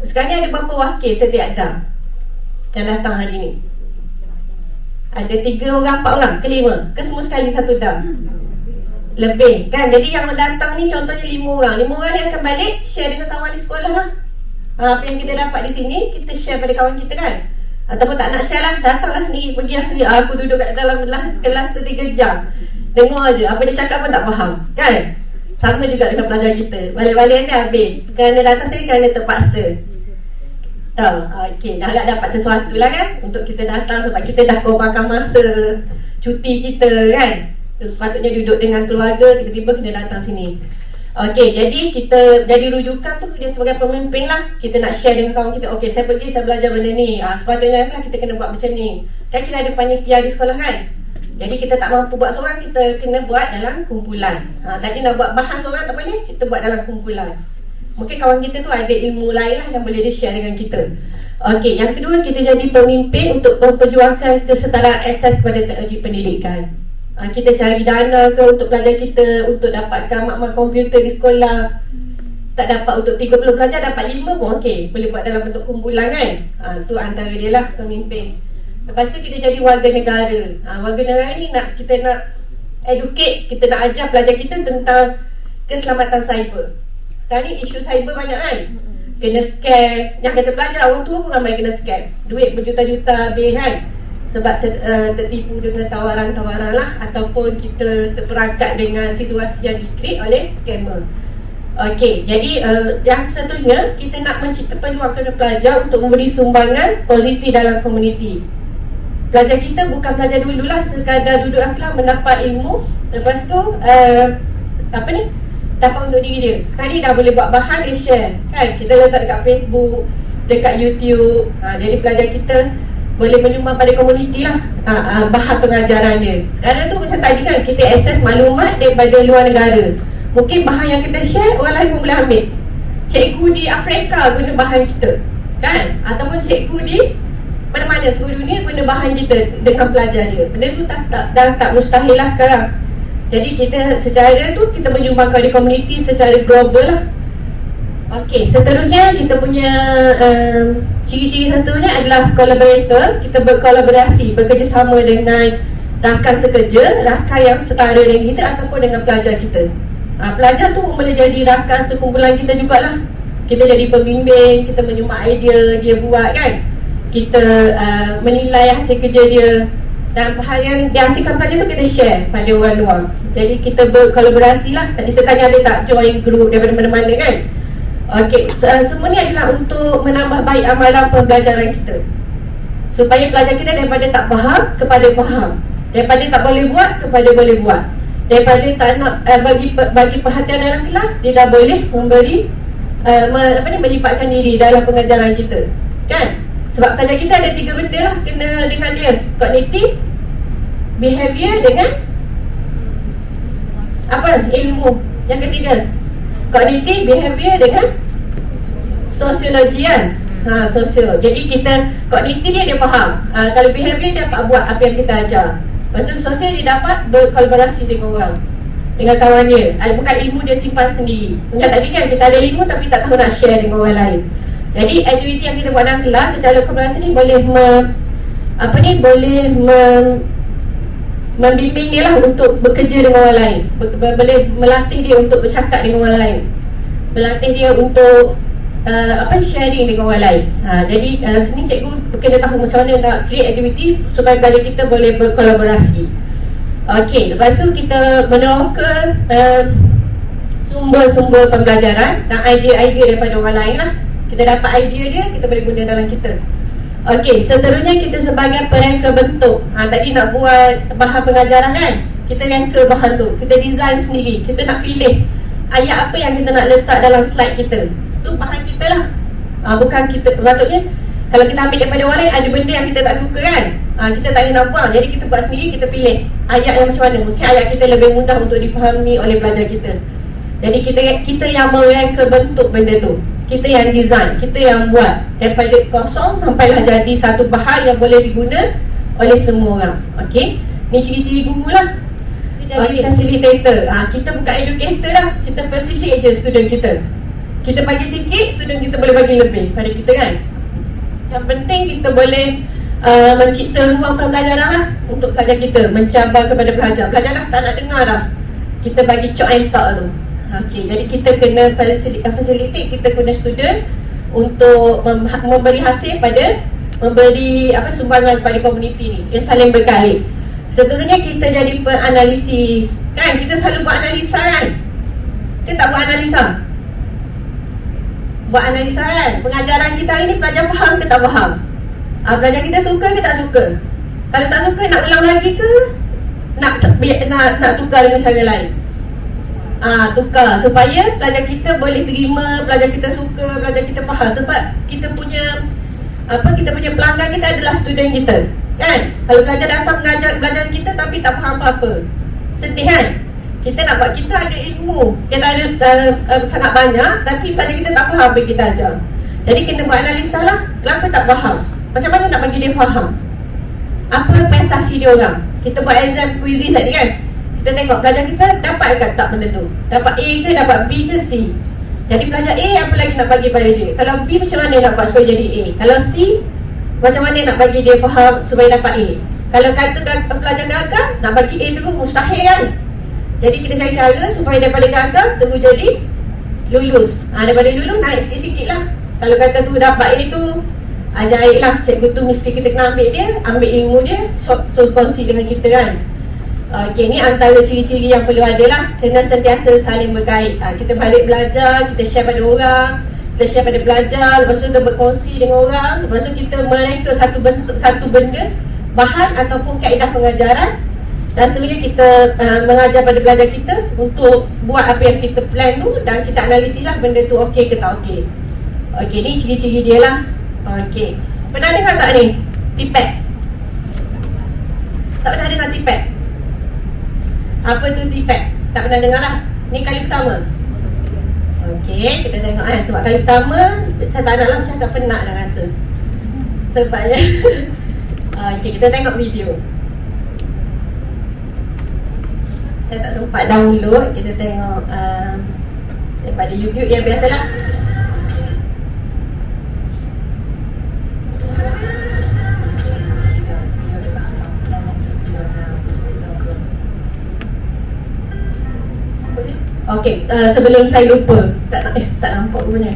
[SPEAKER 2] Sekarang ni ada berapa wakil setiap dam yang datang hari ni? Ada 3 orang, 4 orang, ke 5? Ke semua sekali satu dam? Lebih kan. Jadi yang datang ni contohnya 5 orang. 5 orang ni akan balik share dengan kawan di sekolah lah. Apa yang kita dapat di sini kita share pada kawan kita kan. Ataupun tak nak share lah, datanglah sendiri, pergilah sendiri. Aku duduk kat dalam kelas tu 3 jam, dengar je, apa dia cakap pun tak faham kan. Sama juga dengan pelajar kita. Balik-balik ni habis kerana datang sini kerana terpaksa. Okey, dah dapat sesuatu lah kan untuk kita datang sebab kita dah korbankan masa cuti kita kan. Patutnya duduk dengan keluarga, tiba-tiba kena datang sini. Okey, jadi kita jadi rujukan tu dia sebagai pemimpin lah. Kita nak share dengan kawan kita. Okey, saya pergi, saya belajar benda ni. Sepatutnya lah kita kena buat macam ni. Kan kita ada panitia di sekolah kan. Jadi kita tak mampu buat seorang, kita kena buat dalam kumpulan. Tadi nak buat bahan seorang tak boleh, kita buat dalam kumpulan. Mungkin kawan kita tu ada ilmu lain lah yang boleh dia share dengan kita. Okey, yang kedua kita jadi pemimpin untuk memperjuangkan kesetaraan akses kepada teknologi pendidikan. Kita cari dana ke untuk pelajar kita, untuk dapatkan makmal komputer di sekolah. Tak dapat untuk 30 pelajar, dapat 5 pun okey, boleh buat dalam bentuk kumpulan kan. Tu antara dia lah pemimpin. Lepas tu kita jadi warga negara. Warga negara ni kita nak educate, kita nak ajar pelajar kita tentang keselamatan cyber. Sekarang ni isu cyber banyak kan. Kena scam. Yang kata pelajar, orang tua pun ramai kena scam. Duit berjuta-juta habis kan. Sebab tertipu dengan tawaran-tawaran lah. Ataupun kita terperangkap dengan situasi yang di-create oleh scammer. Okey, jadi yang seterusnya kita nak mencipta peluang kepada pelajar untuk memberi sumbangan positif dalam komuniti. Pelajar kita bukan pelajar dululah sekadar duduk dalam kelas mendapat ilmu, lepas tu dapat untuk diri dia. Sekarang ni dah boleh buat bahan, dia share kan. Kita letak dekat Facebook, dekat YouTube. Jadi pelajar kita boleh menyumbang pada komuniti lah bahan pengajaran dia. Sekarang tu macam tadi kan, kita akses maklumat daripada luar negara. Mungkin bahan yang kita share orang lain pun boleh ambil. Cikgu di Afrika guna bahan kita kan. Ataupun cikgu di mana-mana seluruh dunia guna bahan kita dengan pelajar dia. Benda tu dah tak mustahil lah sekarang. Jadi kita secara tu kita menyumbang kepada komuniti secara global lah. Okey, seterusnya kita punya ciri-ciri satunya adalah collaborator. Kita berkolaborasi, bekerjasama dengan rakan sekerja, rakan yang setara dengan kita ataupun dengan pelajar kita. Pelajar tu boleh jadi rakan sekumpulan kita jugalah. Kita jadi pembimbing, kita menyumbang idea dia buat kan. Kita menilai hasil kerja dia. Dan hal yang dihasilkan pelajar tu kita share pada orang luar. Jadi kita berkolaborasi lah. Tadi saya tanya ada tak join group daripada mana-mana kan. Okey, semua ni adalah untuk menambah baik amalan pembelajaran kita, supaya pelajar kita daripada tak faham kepada faham, daripada tak boleh buat kepada boleh buat, daripada tak nak bagi perhatian dalam kelas, dia dah boleh memberi melipatkan diri dalam pengajaran kita kan. Sebab pelajar kita ada 3 benda lah kena dengan dia: kognitif, behavior dengan ilmu. Yang ketiga, kognitif, behavior dengan sosiologi kan. Sosial. Jadi kita kognitif dia faham. Kalau behavior dia dapat buat apa yang kita ajar. Maksud sosial dia dapat berkolaborasi dengan orang, dengan kawan dia. Bukan ilmu dia simpan sendiri. Macam tadi kan kita ada ilmu tapi tak tahu nak share dengan orang lain. Jadi aktiviti yang kita buat dalam kelas secara kolaborasi ni boleh membimbing dia lah untuk bekerja dengan orang lain, boleh melatih dia untuk bercakap dengan orang lain, melatih dia untuk sharing dengan orang lain. Jadi sini cikgu kena tahu macam mana nak create aktiviti supaya pelajar kita boleh berkolaborasi. Okey, lepas tu kita meneroka sumber-sumber pembelajaran dan idea-idea daripada orang lain lah. Kita dapat idea dia, kita boleh guna dalam kita. Okey, seterusnya kita sebagai perangka bentuk. Tadi nak buat bahan pengajaran kan, kita rangka bahan tu, kita design sendiri. Kita nak pilih ayat apa yang kita nak letak dalam slide kita. Tu bahan kita lah. Bukan kita, patutnya kalau kita ambil daripada orang lain, ada benda yang kita tak suka kan, kita tak boleh nak buang. Jadi kita buat sendiri, kita pilih ayat yang macam mana. Mungkin ayat kita lebih mudah untuk difahami oleh pelajar kita. Jadi kita yang merangka bentuk benda tu, kita yang design, kita yang buat daripada kosong sampailah jadi satu bahan yang boleh diguna oleh semua orang. Okey, ni ciri-ciri guru lah. Jadi facilitator, kita bukan educator lah, kita facilitate je student kita. Kita bagi sikit, student kita boleh bagi lebih pada kita kan. Yang penting kita boleh mencipta ruang pembelajaran lah untuk pelajar kita, mencabar kepada pelajar. Pelajar dah tak nak dengar dah, kita bagi cok and talk tu. Okey, jadi kita kena facilitate, kita guna student untuk memberi hasil pada memberi sumbangan kepada komuniti ni yang saling berkait. Seterusnya kita jadi penanalisis kan, kita selalu buat analisa kan. Kita tak buat analisa, buat analisa kan. Pengajaran kita hari ni pelajar faham ke tak faham, pelajar kita suka ke tak suka. Kalau tak suka, nak ulang lagi ke nak tukar dengan cara lain. Tukar supaya pelajar kita boleh terima, pelajar kita suka, pelajar kita faham. Sebab kita punya pelanggan kita adalah student kita kan. Kalau pelajar datang mengajar pelajaran kita tapi tak faham apa-apa, sedih kan. Kita nak buat, kita ada ilmu, kita ada sangat banyak, tapi pelajar kita tak faham apa yang kita ajar. Jadi kena buat analisa lah, kenapa tak faham, macam mana nak bagi dia faham, apa prestasi dia orang. Kita buat exam quizzes tadi kan, kita tengok pelajar kita dapat ke tak benda tu, dapat A ke, dapat B ke C. Jadi pelajar A apa lagi nak bagi pada dia, kalau B macam mana nak buat supaya jadi A, kalau C macam mana nak bagi dia faham supaya dapat A. Kalau kata pelajar gagal, nak bagi A terus mustahil kan. Jadi kita cari cara supaya daripada gagal terus jadi lulus. Daripada lulus naik sikit-sikit lah. Kalau kata tu dapat A tu, ajaib lah, cikgu tu mesti kita kena ambil dia, ambil ilmu dia, so kongsi dengan kita kan. Okey, ni antara ciri-ciri yang perlu ada lah. Kena sentiasa saling berkait. Kita balik belajar, kita share pada orang, kita share pada pelajar, lepas tu kita berkongsi dengan orang, lepas tu kita mereka satu benda, bahan ataupun kaedah pengajaran. Dan sebenarnya kita mengajar pada pelajar kita untuk buat apa yang kita plan tu, dan kita analisis lah benda tu okey ke tak okey. Okey, ni ciri-ciri dia lah. Okey, pernah dengar tak ni TPAC? Tak pernah dengar TPAC? Apa tu TPAC? Tak pernah dengar lah. Ni kali pertama. Okey, kita tengok sebab kali pertama saya tak nak lah, saya tak penat dah rasa sebabnya. Okey, kita tengok video. Saya tak sempat download, kita tengok daripada YouTube yang biasalah. Okey, sebelum saya lupa, tak nampak punya.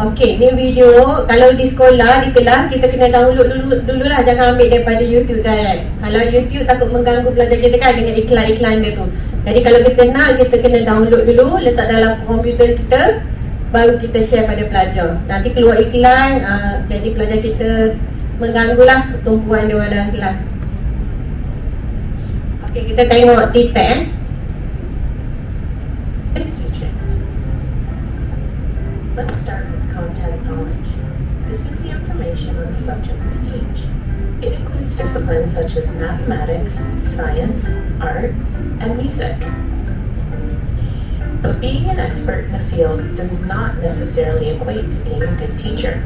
[SPEAKER 2] Okey, ni video. Kalau di sekolah, di kelas, kita kena download dulu lah. Jangan ambil daripada YouTube direct. Kalau YouTube takut mengganggu pelajar kita kan dengan iklan-iklan dia tu. Jadi kalau kita nak, kita kena download dulu, letak dalam komputer kita, baru kita share pada pelajar. Nanti keluar iklan, jadi pelajar kita mengganggu lah tumpuan dia orang dalam kelas. Okey, kita tengok TPAC.
[SPEAKER 3] Let's start with content knowledge. This is the information on the subjects we teach. It includes disciplines such as mathematics, science, art, and music. But being an expert in a field does not necessarily equate to being a good teacher.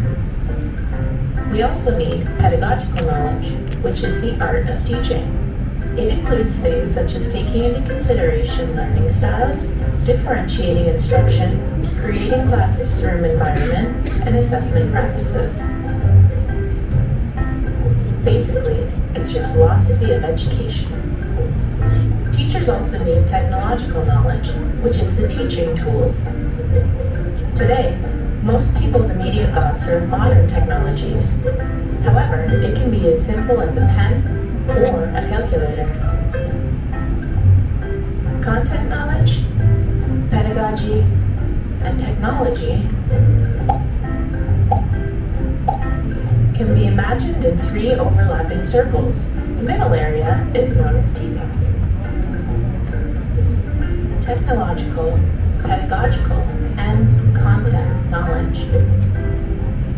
[SPEAKER 3] We also need pedagogical knowledge, which is the art of teaching. It includes things such as taking into consideration learning styles, differentiating instruction, creating classroom environment, and assessment practices. Basically, it's your philosophy of education. Teachers also need technological knowledge, which is the teaching tools. Today, most people's immediate thoughts are of modern technologies. However, it can be as simple as a pen or a calculator. Content knowledge, pedagogy, and technology can be imagined in 3 overlapping circles. The middle area is known as TPAC. Technological, pedagogical, and content knowledge.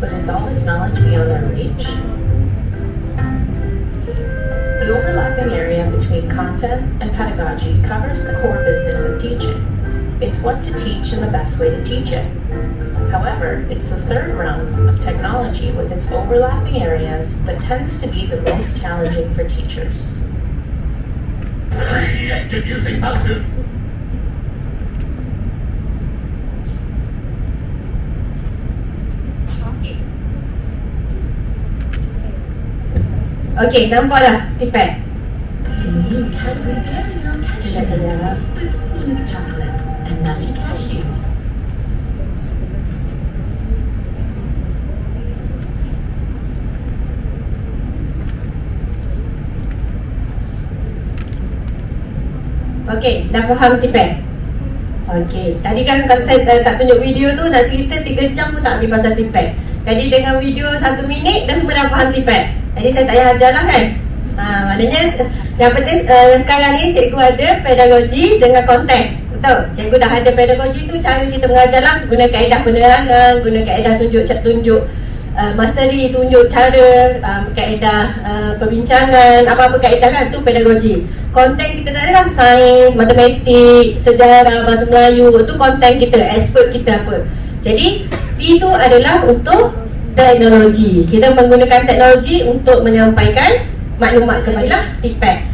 [SPEAKER 3] But is all this knowledge beyond our reach? The overlapping area between content and pedagogy covers the core business of teaching. It's what to teach and the best way to teach it. However, it's the third realm of technology with its overlapping areas that tends to be the most challenging for teachers.
[SPEAKER 4] Created using Bluetooth.
[SPEAKER 2] Okey, nampak dah TPAC.
[SPEAKER 5] The new Cadbury Dairy Milk Cashew Nut with smooth chocolate and nutty cashews.
[SPEAKER 2] Okey, dah faham TPAC? Okey, tadi kan kalau saya tak tunjuk video tu, nak cerita 3 jam pun tak habis pasal TPAC. Jadi dengan video 1 minit dah semua dah faham TPAC. Jadi saya tak payah ajar lah kan. Maknanya yang penting sekarang ni cikgu ada pedagogi dengan konten. Betul? Cikgu dah ada pedagogi tu, cara kita mengajar lah, guna kaedah penerangan, guna kaedah tunjuk mastery, tunjuk cara, kaedah perbincangan, apa-apa kaedah kan, tu pedagogi. Konten kita tak ada lah, sains, matematik, sejarah, bahasa Melayu, tu konten kita, expert kita apa. Jadi T tu adalah untuk teknologi. Kita menggunakan teknologi untuk menyampaikan maklumat kepada TPAC.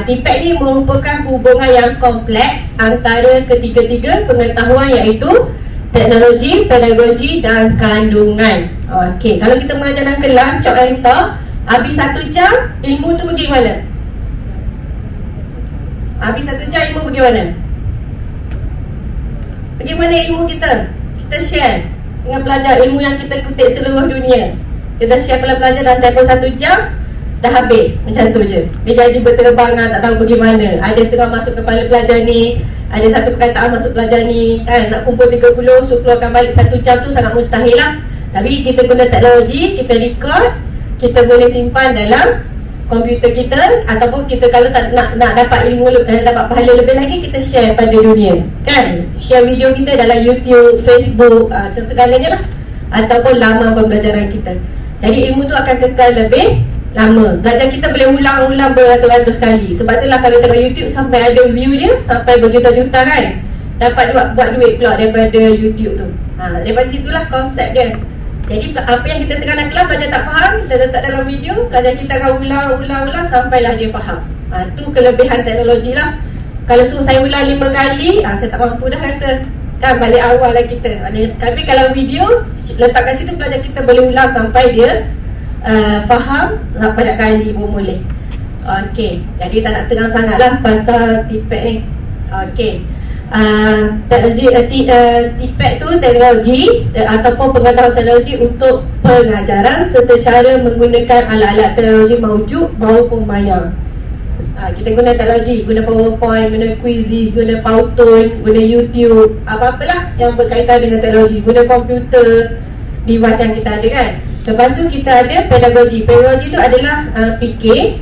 [SPEAKER 2] TPAC ni merupakan hubungan yang kompleks antara ketiga-tiga pengetahuan, iaitu teknologi, pedagogi dan kandungan. Okey, kalau kita mengajar dalam kelas, cok enter, habis 1 jam, ilmu tu pergi mana? Habis 1 jam, ilmu pergi mana? Pergi mana ilmu kita? Kita share dengan pelajar ilmu yang kita kutip seluruh dunia. Kita share kepada pelajar dalam tempoh 1 jam, dah habis. Macam tu je. Dia jadi berterbangan, tak tahu pergi mana. Ada setengah masuk kepala pelajar ni, ada satu perkataan masuk pelajar ni kan. Nak kumpul 30, so keluarkan balik 1 jam tu sangat mustahil lah. Tapi kita guna teknologi, kita record, kita boleh simpan dalam komputer kita. Ataupun kita kalau tak nak dapat ilmu, dapat pahala lebih lagi, kita share pada dunia kan. Share video kita dalam YouTube, Facebook, segalanya lah. Ataupun laman pembelajaran kita. Jadi ilmu tu akan kekal lebih lama. Belajar kita boleh ulang-ulang beratus-ratus kali. Sebab itulah kalau tengok YouTube sampai ada view dia sampai berjuta-juta kan. Dapat buat duit pula daripada YouTube tu. Daripada situlah konsep dia. Jadi apa yang kita tengah nak kelas, pelajar tak faham, kita letak dalam video, pelajar kita akan ulang sampailah dia faham. Tu kelebihan teknologi lah. Kalau suruh saya ulang 5 kali, saya tak mampu dah rasa. Kan balik awal lah kita. Tapi kalau video, letak kat situ, pelajar kita boleh ulang sampai dia faham banyak kali pun boleh. Okey, jadi tak nak tegang sangat lah pasal TPAC ni. Okey, teknologi TPAC tu teknologi ataupun pengetahuan teknologi untuk pengajaran serta cara menggunakan alat-alat teknologi mawjud maupun maya. Kita guna teknologi, guna PowerPoint, guna Quizy, guna Powtoon, guna YouTube, apa-apalah yang berkaitan dengan teknologi, guna komputer, device yang kita ada kan. Lepas tu kita ada pedagogi. Pedagogi tu adalah fikir,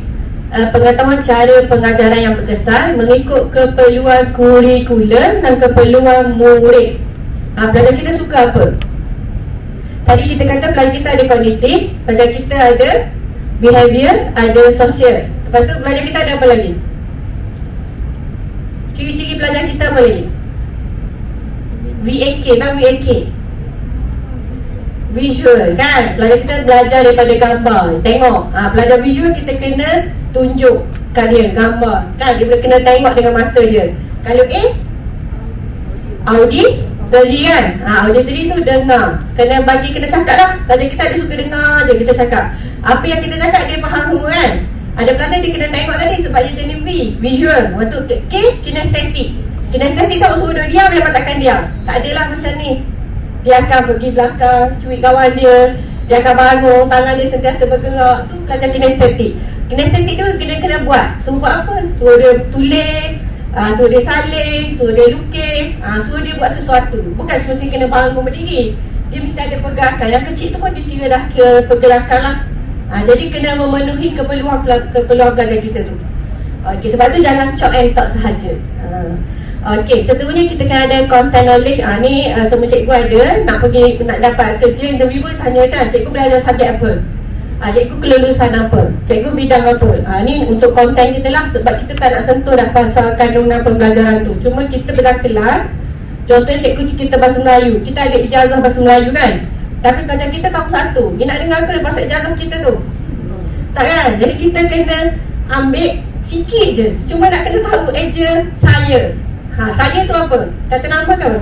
[SPEAKER 2] pengetahuan cara pengajaran yang berkesan mengikut keperluan kurikulum dan keperluan murid. Pelajar kita suka apa? Tadi kita kata pelajar kita ada kognitif, pelajar kita ada behavior, ada sosial. Lepas tu pelajar kita ada apa lagi? Ciri-ciri pelajar kita apa lagi? VAK, tahu VAK? Visual kan? Pelajar kita belajar daripada gambar. Tengok, pelajar visual kita kena tunjuk kat dia gambar kan? Dia kena tengok dengan mata dia. Kalau auditory kan? Auditory tu dengar. Kena cakap lah. Pelajar kita ada suka dengar je kita cakap. Apa yang kita cakap dia faham semua kan? Ada pelajar dia kena tengok tadi sebab dia jenis V, visual. Waktu K, kinestetik. Kinestetik tu suruh dia diam, memang takkan diam. Tak adalah macam ni. Dia akan pergi belakang, cuik kawan dia. Dia akan bangun, tangan dia sentiasa bergerak. Tu pelajar kinestetik. Kinestetik tu kena buat. Suruh buat apa? Suruh dia tulis, suruh dia salin, suruh dia lukis, suruh dia buat sesuatu. Bukan semestinya kena bangun berdiri. Dia mesti ada pergerakan. Yang kecil tu pun dia kira dah kira pergerakan lah. Jadi kena memenuhi keperluan pelajar kita tu. Okey, sebab tu jangan chalk and talk sahaja. Okey, seterusnya kita kena ada content knowledge. Ni semua cikgu ada. Nak dapat kerja interview pun tanya kan, cikgu belajar subjek apa? Cikgu kelulusan apa? Cikgu bidang apa? Ni untuk konten kita lah. Sebab kita tak nak sentuh dah pasal kandungan pembelajaran tu. Cuma kita dalam kelas, contohnya cikgu kita bahasa Melayu, kita ada ijazah bahasa Melayu kan. Tapi pelajar kita tahun 1, dia nak dengar ke pasal ijazah kita tu? Tak kan? Jadi kita kena ambil sikit je. Cuma nak kena tahu eja saya. Saya tu apa? Kata nama ke apa?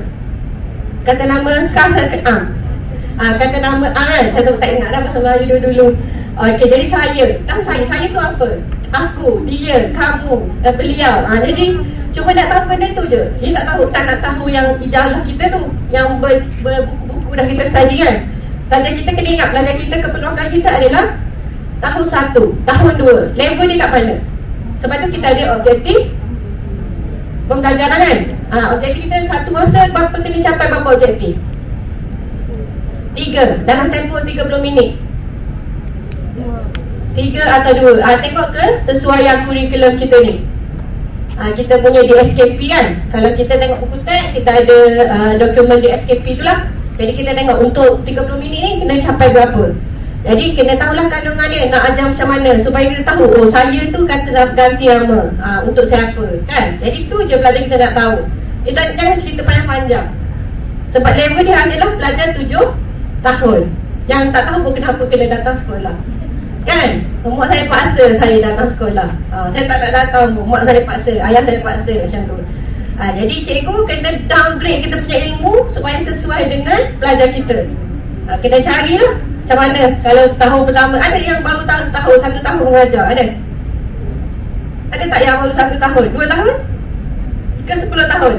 [SPEAKER 2] Kata nama kah ke am? Kata nama kan? Saya tak ingat dah pasal Melayu dulu. Okey, jadi saya. Tahu saya tu apa? Aku, dia, kamu, beliau. Jadi cuma nak tahu benda tu je. Dia tak nak tahu yang ijazah kita tu, yang berbuku-buku dah kita study kan. Pelajar kita kena ingat, pelajar kita, keperluan pelajar kita adalah tahun 1, tahun 2. Level dia kat mana? Sebab tu kita ada objektif pembelajaran kan. Objektif kita satu masa berapa kena capai berapa objektif? 3 dalam tempoh 30 minit. 3 atau 2. Tengok ke sesuaian kurikulum kita ni. Kita punya DSKP kan. Kalau kita tengok buku teks, kita ada dokumen DSKP tu lah. Jadi kita tengok untuk 30 minit ni kena capai berapa. Jadi kena tahulah kandungan dia, nak ajar macam mana supaya kita tahu, oh saya tu kata nak ganti nama untuk siapa kan. Jadi tu je pelajar kita nak tahu. Kita jangan cerita panjang-panjang. Sebab level dia adalah pelajar 7 tahun. Yang tak tahu pun kenapa kena datang sekolah kan. Mak saya paksa saya datang sekolah. Saya tak nak datang pun, mak saya paksa, ayah saya paksa macam tu. Jadi cikgu kena downgrade kita punya ilmu supaya sesuai dengan pelajar kita. Kena carilah macam mana. Kalau tahun pertama, ada yang baru tahun setahun, 1 tahun mengajar, ada? Ada tak yang baru 1 tahun, 2 tahun? Ke 10 tahun?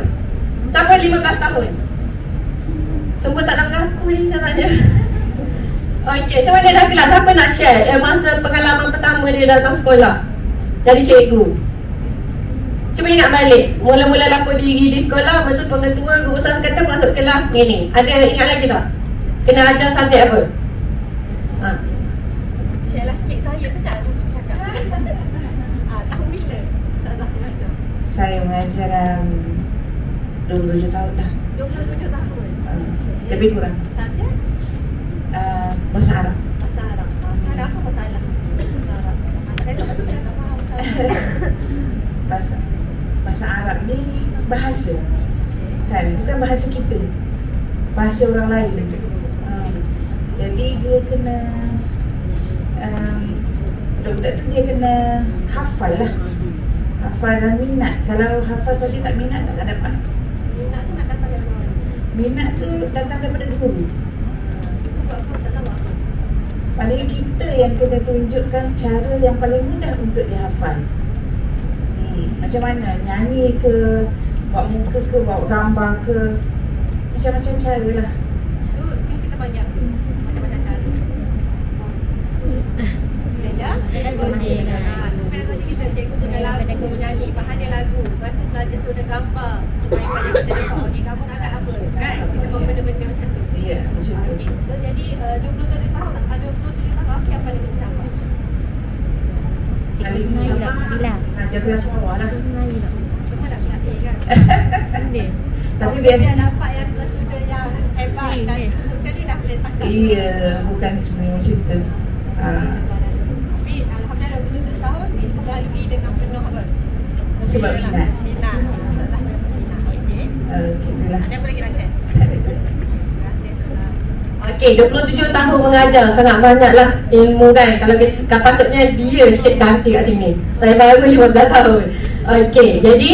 [SPEAKER 2] Sampai 15 tahun? Semua tak nak mengaku ni saya tanya. Okey, macam mana dah kelas? Siapa nak share masa pengalaman pertama dia datang sekolah jadi cikgu? Cuba ingat balik, mula-mula lapor diri di sekolah, betul pengetua, guru besar kata masuk kelas ni. Ada ingat lagi tak? Kena ajar subjek apa?
[SPEAKER 4] Share lah sikit saya ke tak cakap. Tahun bila Ustazah mengajar?
[SPEAKER 6] Saya mengajar 27 tahun dah.
[SPEAKER 4] 27 tahun.
[SPEAKER 6] Lebih kurang.
[SPEAKER 4] Subjek?
[SPEAKER 6] Bahasa Arab.
[SPEAKER 4] Bahasa Arab. Ada apa masalah? Bahasa Arab. Saya tak faham
[SPEAKER 6] Bahasa Arab ni bahasa kan, bukan bahasa kita, bahasa orang lain. Jadi dia kena budak-budak tu dia kena hafal lah. Hafal dan minat. Kalau hafal saja tak minat, tak dapat.
[SPEAKER 4] Minat tu nak datang dari mana?
[SPEAKER 6] Minat tu datang daripada guru.
[SPEAKER 4] Kau tak tahu apa?
[SPEAKER 6] Paling kita yang kena tunjukkan cara yang paling mudah untuk dihafal. Macam mana, nyanyi ke, buat muka ke, buat gambar ke, macam-macam cara lah.
[SPEAKER 4] Tu kita banyak macam-macam cara. Beda? Okey. Tu pedagogi kita, cikgu sudah lagu, menyanyi, bahan dia lagu. Lepas tu pelajar sudah gambar supaya pelajar kita dapat, okey kamu nak kat apa kan? Kita buat benda-benda macam tu.
[SPEAKER 6] Ya, macam tu.
[SPEAKER 4] Okey. So jadi 27 tahun, apa yang paling mencabar?
[SPEAKER 6] Paling mencabar ngajar kelas bawah lah.
[SPEAKER 4] Semua nak melatih kan?
[SPEAKER 6] Tapi biasa
[SPEAKER 4] Dia nampak yang kelas student yang hebat kan? Sekali dah boleh takut
[SPEAKER 6] Iya, bukan semua macam tu.
[SPEAKER 4] Tapi alhamdulillah dah 7 tahun dijalani dengan penuh apa?
[SPEAKER 6] Sebab minat.
[SPEAKER 4] Minat. Ustazah penuh minat. Okey.
[SPEAKER 6] Itulah.
[SPEAKER 4] Ada apa lagi nak share? Terima kasih Ustazah.
[SPEAKER 2] Okey, 27 tahun mengajar, sangat banyaklah ilmu kan. Kalau kita patutnya dia Syed Dante kat sini. Saya baru 15 tahun. Okey, jadi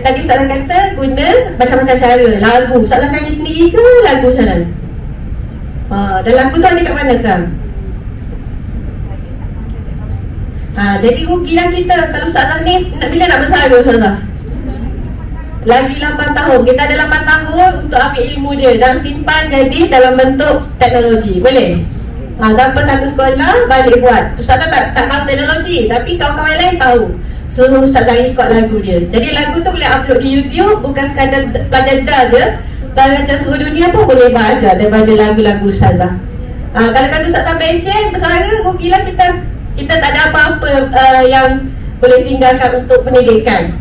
[SPEAKER 2] tadi Ustazah kata guna macam-macam cara. Lagu, Ustazah nyanyi sendiri ke lagu macam mana? Dan lagu tu ada kat mana sekarang? Jadi rugilah kita kalau Ustazah ni bila nak bersara Ustazah? Lagi 8 tahun. Kita ada 8 tahun untuk ambil ilmu dia dan simpan jadi dalam bentuk teknologi. Boleh? Sampai satu sekolah balik buat. Ustazah tak tahu teknologi tapi kawan-kawan lain tahu. Suruh Ustazah ikut lagu dia. Jadi lagu tu boleh upload di YouTube. Bukan sekadar belajar je, pelajar seluruh dunia pun boleh belajar daripada lagu-lagu Ustazah. Kalau kata Ustazah benceng bersara, rugilah kita. Kita tak ada apa-apa yang boleh tinggalkan untuk pendidikan.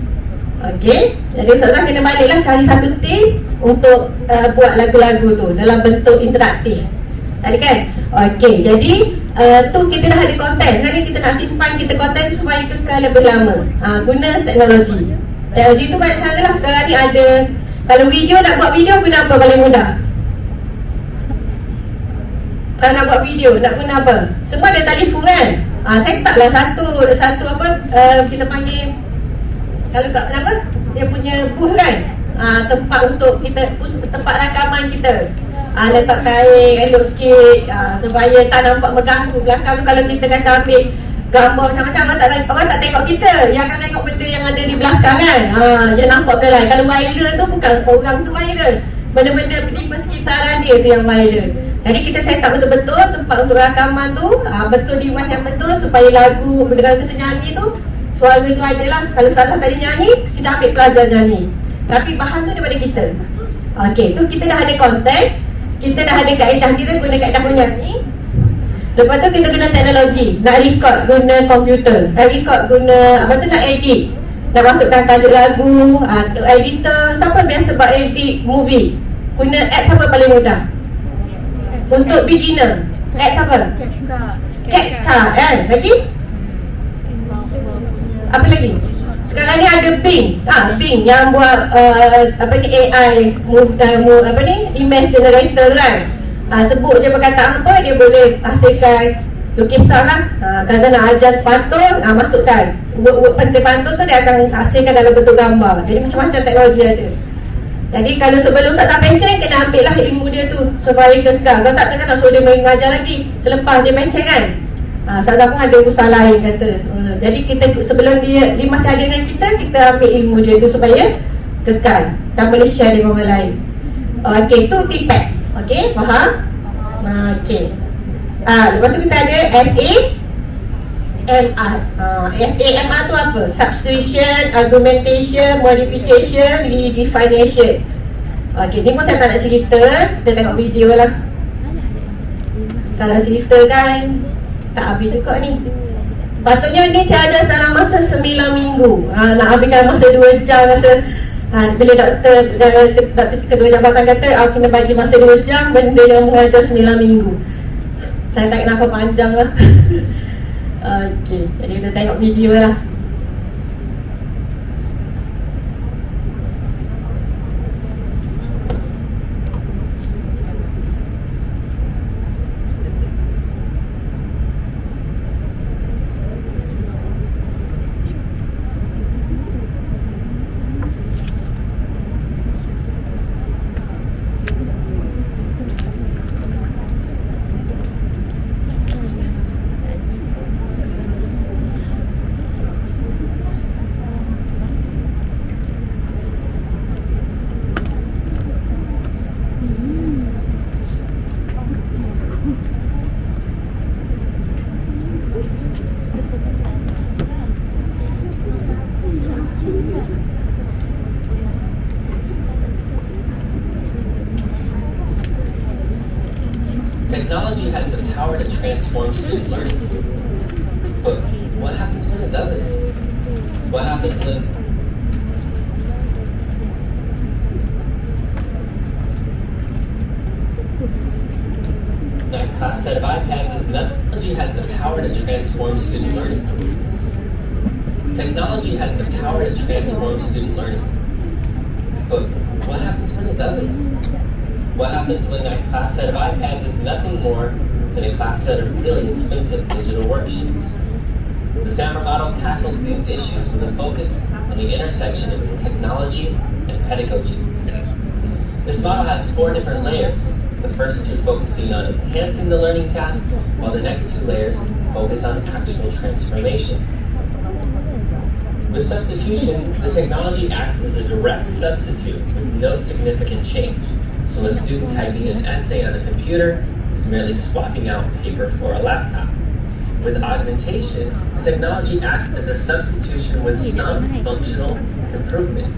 [SPEAKER 2] Okey, jadi Ustazah kena baliklah cari satu tim untuk buat lagu-lagu tu dalam bentuk interaktif. Tadi kan? Okey, jadi tu kita dah ada konten. Sekarang ni kita nak simpan kita konten supaya kekal lebih lama. Guna teknologi. Teknologi tu banyak cara lah. Sekarang ni ada, kalau video nak buat video guna apa paling mudah? Kalau nak buat video nak guna apa? Semua ada telefon kan? Saya taklah satu apa kita panggil, kalau kat apa? Dia punya booth kan? Tempat untuk kita, tempat rakaman kita. Letak kain elok sikit supaya tak nampak mengganggu. Belakang tu kalau kita kata ambil gambar macam-macam, orang tak tengok kita. Yang akan tengok benda yang ada di belakang kan. Dia nampak ke lain. Kalau viral tu bukan orang tu viral, benda-benda di persekitaran dia tu yang viral. Jadi kita set up betul-betul tempat untuk rakaman tu, betul di yang betul supaya lagu, bila kita nyanyi tu suara tu ada lah. Kalau salah tadi nyanyi, kita ambil pelajar nyanyi. Tapi bahan tu daripada kita. Okey, tu kita dah ada konten. Kita dah ada kaedah, kita guna kaedah menyanyi. Lepas tu kita guna teknologi. Nak record guna komputer, nak record guna apa tu, nak edit, nak masukkan tajuk lagu, editor. Siapa biasa buat edit movie? Guna apps apa paling mudah? Untuk beginner, apps apa? CapCut kan? Lagi? Apa lagi? Sekarang ni ada Bing. Bing yang buat apa ni, AI apa ni, image generator kan. Sebut je perkataan apa, dia boleh hasilkan lukisan lah. Kalau nak ajar pantun, masukkan pentil pantun tu, dia akan hasilkan dalam bentuk gambar. Jadi macam-macam teknologi ada. Jadi kalau sebelum Ustazah penceng, kena ambil lah ilmu dia tu supaya kekal. Kalau tak, nak suruh dia mengajar lagi selepas dia penceng kan. Ustazah pun ada usaha lain kata. Jadi kita sebelum dia masih ada dengan kita ambil ilmu dia tu supaya kekal dan boleh share dengan orang lain. Okey, tu TPAD. Okey, faham? Okey. Lepas tu kita ada SAMR. SAMR tu apa? Substitution, Argumentation, Modification, Redefinition. Okey, ni pun saya tak nak cerita. Kita tengok video lah. Kalau cerita kan tak habis juga ni. Patutnya ni saya ada dalam masa 9 minggu. Nak habiskan masa 2 jam. Bila doktor ketua jabatan kata kena bagi masa 2 jam, benda yang mengajar 9 minggu. Saya tak nak panjang lah. Okey, jadi kita tengok video lah.
[SPEAKER 7] Technology has the power to transform student learning. But what happens when it doesn't? What happens when class set of iPads is technology has the power to transform student learning. Technology has the power to transform student learning. But what happens when it doesn't? What happens when that class set of iPads is nothing more than a class set of really expensive digital worksheets? The SAMR model tackles these issues with a focus on the intersection of technology and pedagogy. This model has 4 different layers. The first 2 focusing on enhancing the learning task, while the next 2 layers focus on actual transformation. With substitution, the technology acts as a direct substitute with no significant change. So a student typing an essay on a computer is merely swapping out paper for a laptop. With augmentation, the technology acts as a substitution with some functional improvement.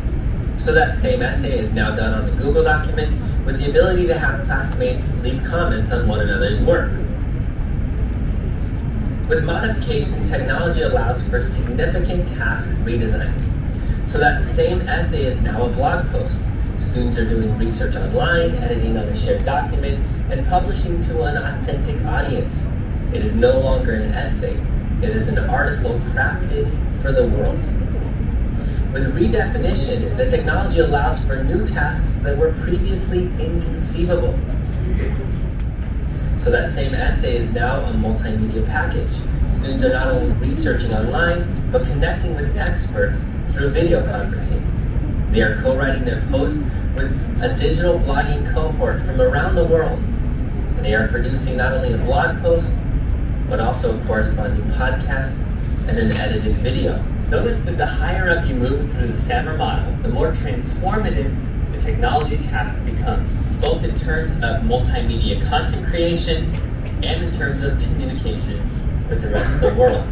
[SPEAKER 7] So that same essay is now done on a Google document with the ability to have classmates leave comments on one another's work. With modification, technology allows for significant task redesign. So that same essay is now a blog post. Students are doing research online, editing on a shared document, and publishing to an authentic audience. It is no longer an essay. It is an article crafted for the world. With redefinition, the technology allows for new tasks that were previously inconceivable. So that same essay is now a multimedia package. Students are not only researching online, but connecting with experts through video conferencing. They are co-writing their posts with a digital blogging cohort from around the world. And they are producing not only a blog post, but also a corresponding podcast and an edited video. Notice that the higher up you move through the SAMR model, the more transformative the technology task becomes, both in terms of multimedia content creation and in terms of communication with the rest of the world.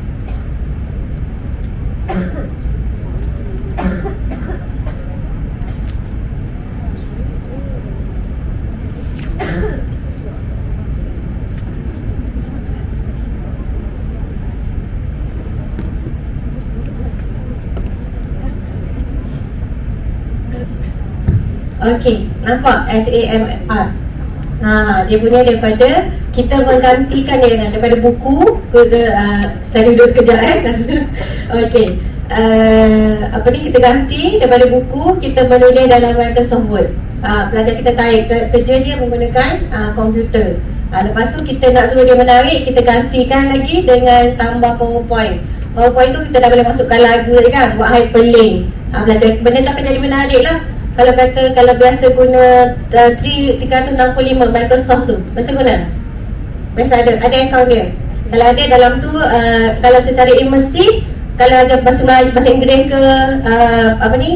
[SPEAKER 2] Okey, nampak SAMR. Dia punya daripada kita menggantikan dia dengan daripada buku ke saya duduk sekejap Okey. Kita ganti daripada buku, kita menulis dalam Microsoft Word. Pelajar kita tarik kerja dia menggunakan komputer. Lepas tu kita nak suruh dia menarik, kita gantikan lagi dengan tambah PowerPoint. PowerPoint tu kita dah boleh masukkan lagu lagi kan, buat hyperlink. Benda tu akan jadi menarik lah. Kalau biasa guna 365 Microsoft tu, biasa guna? Biasa ada account dia. Kalau ada dalam tu, kalau secara imersif, kalau ada bahasa Melayu, bahasa Inggeris ke,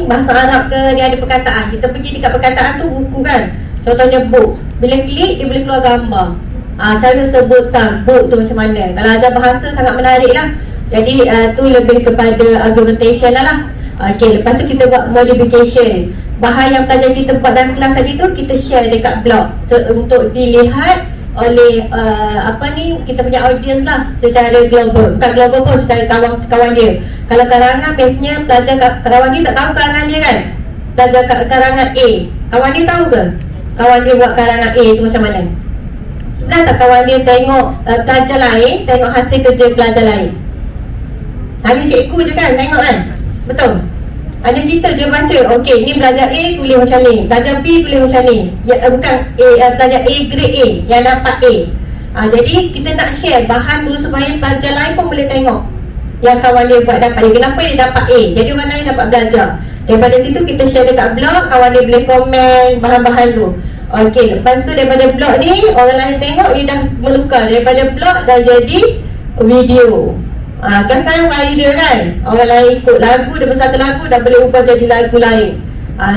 [SPEAKER 2] bahasa Arab ke, dia ada perkataan. Kita pergi dekat perkataan tu, buku kan. Contohnya book. Bila klik, dia boleh keluar gambar. Cara sebutan book tu macam mana. Kalau ada bahasa, sangat menarik lah. Jadi tu lebih kepada argumentation lah. Okey, lepas tu kita buat modification. Bahan yang pelajar kita buat dalam kelas tadi tu, kita share dekat blog untuk dilihat oleh kita punya audience lah, secara global. Bukan global pun, secara kawan-kawan dia. Kalau karangan, biasanya pelajar kawan dia tak tahu karangan dia kan. Pelajar karangan A, kawan dia tahu ke kawan dia buat karangan A tu macam mana? Pernah tak kawan dia tengok pelajar lain, tengok hasil kerja pelajar lain? Habis cikgu je kan tengok kan. Betul? Ada kita je baca, okey, ni pelajar A tulis macam ni, pelajar B tulis macam ni. Bukan pelajar A grade A yang dapat A. Jadi kita nak share bahan tu supaya pelajar lain pun boleh tengok yang kawan dia buat dapat A. Kenapa dia dapat A? Jadi orang lain dapat belajar. Daripada situ kita share dekat blog, kawan dia boleh komen bahan-bahan tu. Okey, lepas tu daripada blog ni orang lain tengok, dia dah melukar daripada blog dah jadi video. Kan sekarang viral kan, orang lain ikut lagu, daripada satu lagu dah boleh ubah jadi lagu lain.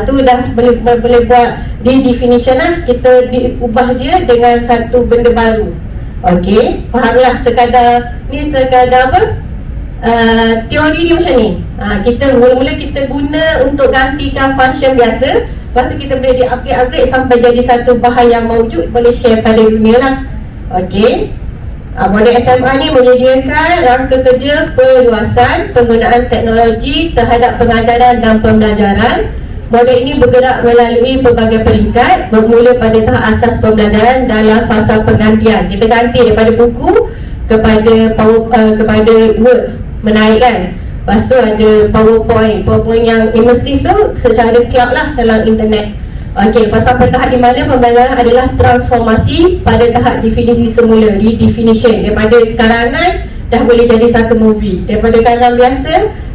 [SPEAKER 2] Tu dah boleh buat di definition lah, kita diubah dia dengan satu benda baru. Okey, fahamlah sekadar apa? Teori dia macam ni. Kita mula-mula kita guna untuk gantikan function biasa. Lepas tu kita boleh di-upgrade sampai jadi satu bahan yang mawujud, boleh share pada dunia lah. Okey, model SMR ni menyediakan rangka kerja perluasan penggunaan teknologi terhadap pengajaran dan pembelajaran Model ini bergerak melalui pelbagai peringkat, bermula pada tahap asas pembelajaran dalam fasa penggantian. Kita ganti daripada buku kepada Word, menaikkan. Lepas tu ada PowerPoint yang imersif tu secara cloud lah dalam internet. Okey, sampai tahap di mana pembelajaran adalah transformasi pada tahap definisi semula, redefinition. Daripada karangan dah boleh jadi satu movie. Daripada karangan biasa,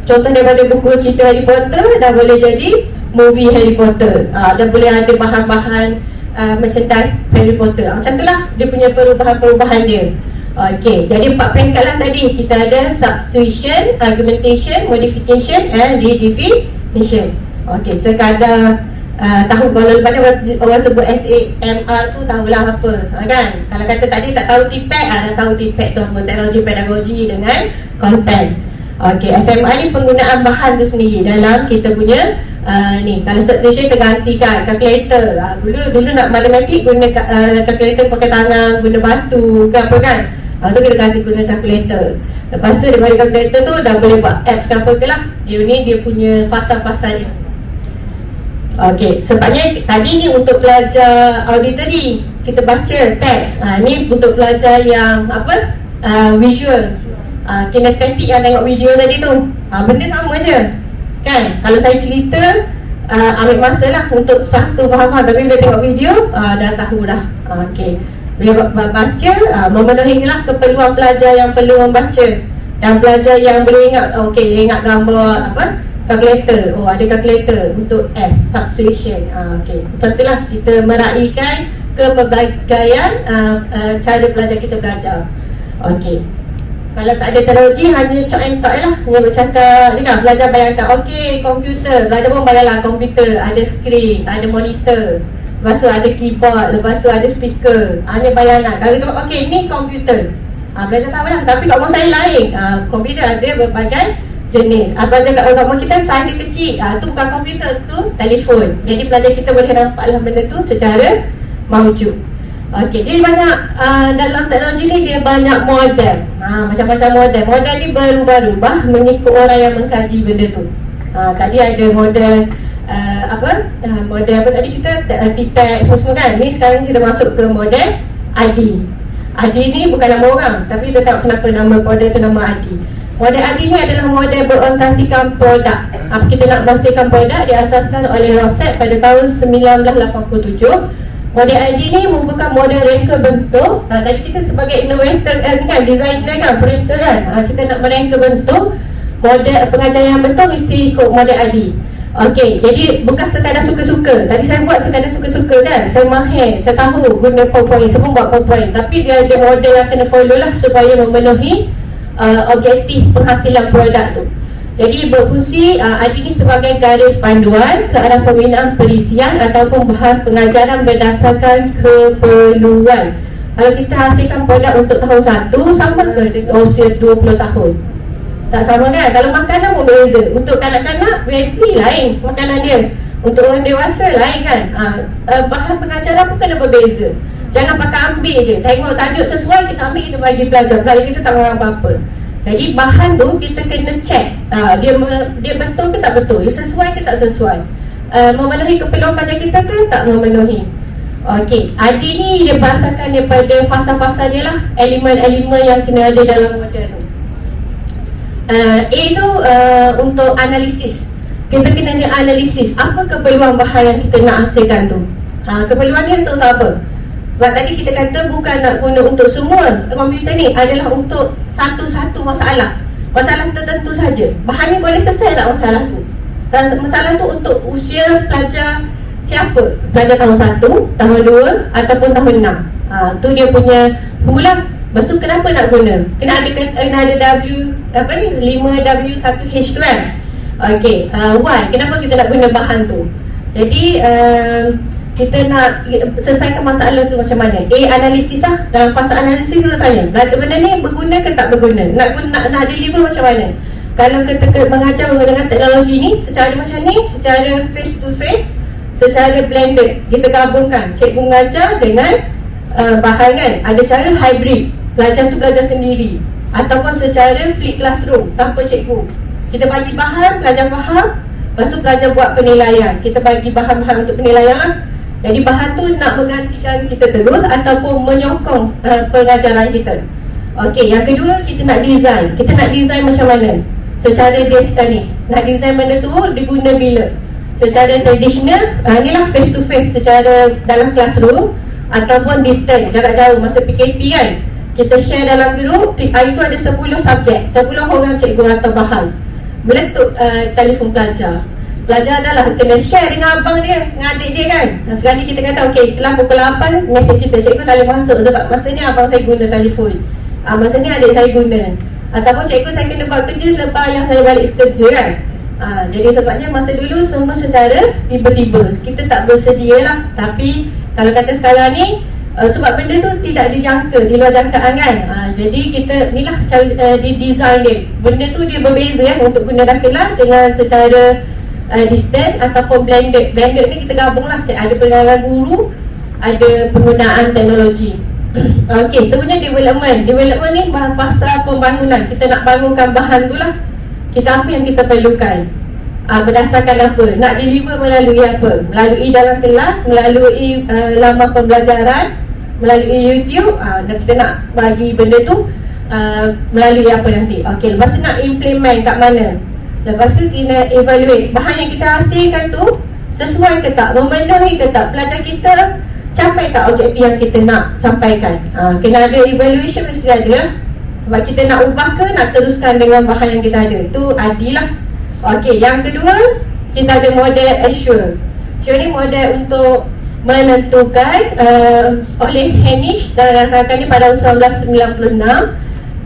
[SPEAKER 2] contoh daripada buku cerita Harry Potter dah boleh jadi movie Harry Potter. Dah boleh ada bahan-bahan merchandise Harry Potter. Macam tu lah dia punya perubahan-perubahan dia. Okey, jadi 4 peringkat lah tadi. Kita ada substitution, argumentation, modification and redefinition. Okey, sekadar tahu. Kalau lepas ni orang sebut SAMR tu tahulah apa, kan? Kalau kata tadi tak tahu TPEC, dah tahu TPEC tu apa, teknologi pedagogi dengan content. Okey, SMR ni penggunaan bahan tu sendiri dalam kita punya ni. Kalau substitution tergantikan kalkulator. Dulu nak matematik guna kalkulator pakai tangan, guna batu ke apa kan. Tu kita ganti guna kalkulator. Lepas tu daripada kalkulator tu dah boleh buat apps ke apa ke lah. Dia punya fasa-fasa dia. Okey, sebabnya tadi ni untuk belajar auditory, kita baca teks. Ni untuk belajar yang apa? Visual. Kinestetik yang tengok video tadi tu. Benda sama je. Kan? Kalau saya cerita ambil masa lah untuk satu faham, tapi bila tengok video dah tahu dah. Okey. Bila baca, memenuhi lah keperluan pelajar yang perlu membaca, dan pelajar yang boleh ingat. Okey, ingat gambar apa? Kalkulator. Ada kalkulator untuk S, substitution. Okey. Macam tu lah kita meraihkan kepelbagaian cara pelajar kita belajar. Okey. Kalau tak ada teknologi, hanya cak and talk lah. Hanya bercakap je kan. Belajar bayangkan, okey, komputer. Belajar pun bayanglah komputer. Ada skrin, ada monitor. Lepas tu ada keyboard. Lepas tu ada speaker. Hanya bayangan. Kalau kita okey, ni komputer. Belajar tahu lah. Tapi kat rumah saya lain. Komputer ada berbagai jenis. Belajar kat agama kita, saiz dia kecil. Tu bukan komputer, tu telefon. Jadi pelajar kita boleh nampak lah benda tu secara mawujud. Okey, dia banyak dalam teknologi ni dia banyak model. Macam-macam model. Model ni berubah-ubah mengikut orang yang mengkaji benda tu. Tadi ada model model apa tadi kita TPEC semua kan. Ni sekarang kita masuk ke model ADI. ADI ni bukan nama orang, tapi kita tahu kenapa nama model tu nama ADI. Model ADI ni adalah model berorientasikan produk. Kita nak menghasilkan produk diasaskan oleh Rosset pada tahun 1987. Model ID ni merupakan model rangka bentuk. Tadi kita sebagai innovator kan, designer kan, perinter kan. Kita nak merangka bentuk. Model pengajaran yang betul mesti ikut model ID. Okey, jadi bukan sekadar suka-suka. Tadi saya buat sekadar suka-suka kan. Saya mahir, saya tahu guna PowerPoint, saya pun buat PowerPoint. Tapi dia ada model yang kena follow lah supaya memenuhi objektif penghasilan produk tu. Jadi berfungsi ID ni sebagai garis panduan ke arah pembinaan perisian ataupun bahan pengajaran berdasarkan keperluan. Kalau kita hasilkan produk untuk tahun 1, sama ke dengan usia 20 tahun? Tak sama kan? Kalau makanan pun berbeza. Untuk kanak-kanak VIP lain makanan dia. Untuk orang dewasa lain kan. Bahan pengajaran pun kena berbeza. Jangan pakai ambil je. Tengok tajuk sesuai, kita ambil, kita bagi pelajar. Pelajar kita tak faham apa-apa. Jadi bahan tu kita kena check dia betul ke tak betul, dia sesuai ke tak sesuai, memenuhi keperluan pelajar kita ke tak memenuhi. Okey, ADI ni dia berdasarkan daripada fasa-fasa dia lah, elemen-elemen yang kena ada dalam model tu. A tu untuk analisis. Kita kena ada analisis apa keperluan bahan yang kita nak hasilkan tu. Keperluan ni untuk apa? Sebab tadi kita kata bukan nak guna untuk semua. Komputer ni adalah untuk satu-satu masalah. Masalah tertentu saja. Bahan ni boleh selesai tak masalah tu? Masalah tu untuk usia pelajar siapa? Pelajar tahun 1, tahun 2 ataupun tahun 6. Tu dia punya pula. Lepas tu kenapa nak guna? Kena ada 5W1H tu kan? Okey, why? Kenapa kita nak guna bahan tu? Jadi kita nak selesaikan masalah tu macam mana? Analisis lah. Dalam fasa analisis kita tanya, benda ni berguna ke tak berguna? Nak deliver macam mana? Kalau kita mengajar menggunakan teknologi ni secara macam ni, secara face to face, secara blended, kita gabungkan cikgu mengajar dengan bahan kan. Ada cara hybrid, pelajar tu belajar sendiri, ataupun secara flip classroom tanpa cikgu. Kita bagi bahan, pelajar faham. Lepas tu pelajar buat penilaian. Kita bagi bahan-bahan untuk penilaian lah. Jadi bahan tu nak menggantikan kita terus ataupun menyokong pengajaran kita. Okey, yang kedua kita nak design. Kita nak design macam mana? Secara basic ni. Nak design benda tu diguna bila? Secara tradisional, inilah face to face secara dalam classroom ataupun distance, jarak jauh masa PKP kan. Kita share dalam grup, hari tu ada 10 subjek, 10 orang cikgu atau bahan. Meletup telefon pelajar. Pelajar adalah kena share dengan abang dia, dengan adik dia kan. Sekali kita kata okey, kelas pukul 8 mesej kita, cikgu tak boleh masuk sebab masa ni abang saya guna telefon, masa ni adik saya guna, ataupun cikgu saya kena buat kerja selepas yang saya balik kerja kan. Jadi sebabnya masa dulu semua secara tiba-tiba, kita tak bersedia lah. Tapi kalau kata sekarang ni sebab benda tu tidak dijangka, di luar jangkaan kan. Jadi kita inilah cara di design dia. Benda tu dia berbeza kan untuk guna dakilah dengan secara distance ataupun blended. Blended ni kita gabung lah, ada pengajaran guru, ada penggunaan teknologi. Okey, seterusnya development. Development ni pasal pembangunan. Kita nak bangunkan bahan tu lah. Kita apa yang kita perlukan, berdasarkan apa, nak deliver melalui apa, melalui dalam kelas, melalui laman pembelajaran, melalui YouTube. Dan kita nak bagi benda tu melalui apa nanti. Okey, lepas tu nak implement kat mana. Lepas tu kena evaluate bahan yang kita hasilkan tu sesuai ke tak, memenuhi ke tak, pelajar kita capai tak objektif yang kita nak sampaikan. Kena ada evaluation, mesti ada. Sebab kita nak ubah ke nak teruskan dengan bahan yang kita ada, tu adil lah. Okey, yang kedua kita ada model assure. Assure ni model untuk menentukan oleh Henish dan rakan-rakan ni pada 1996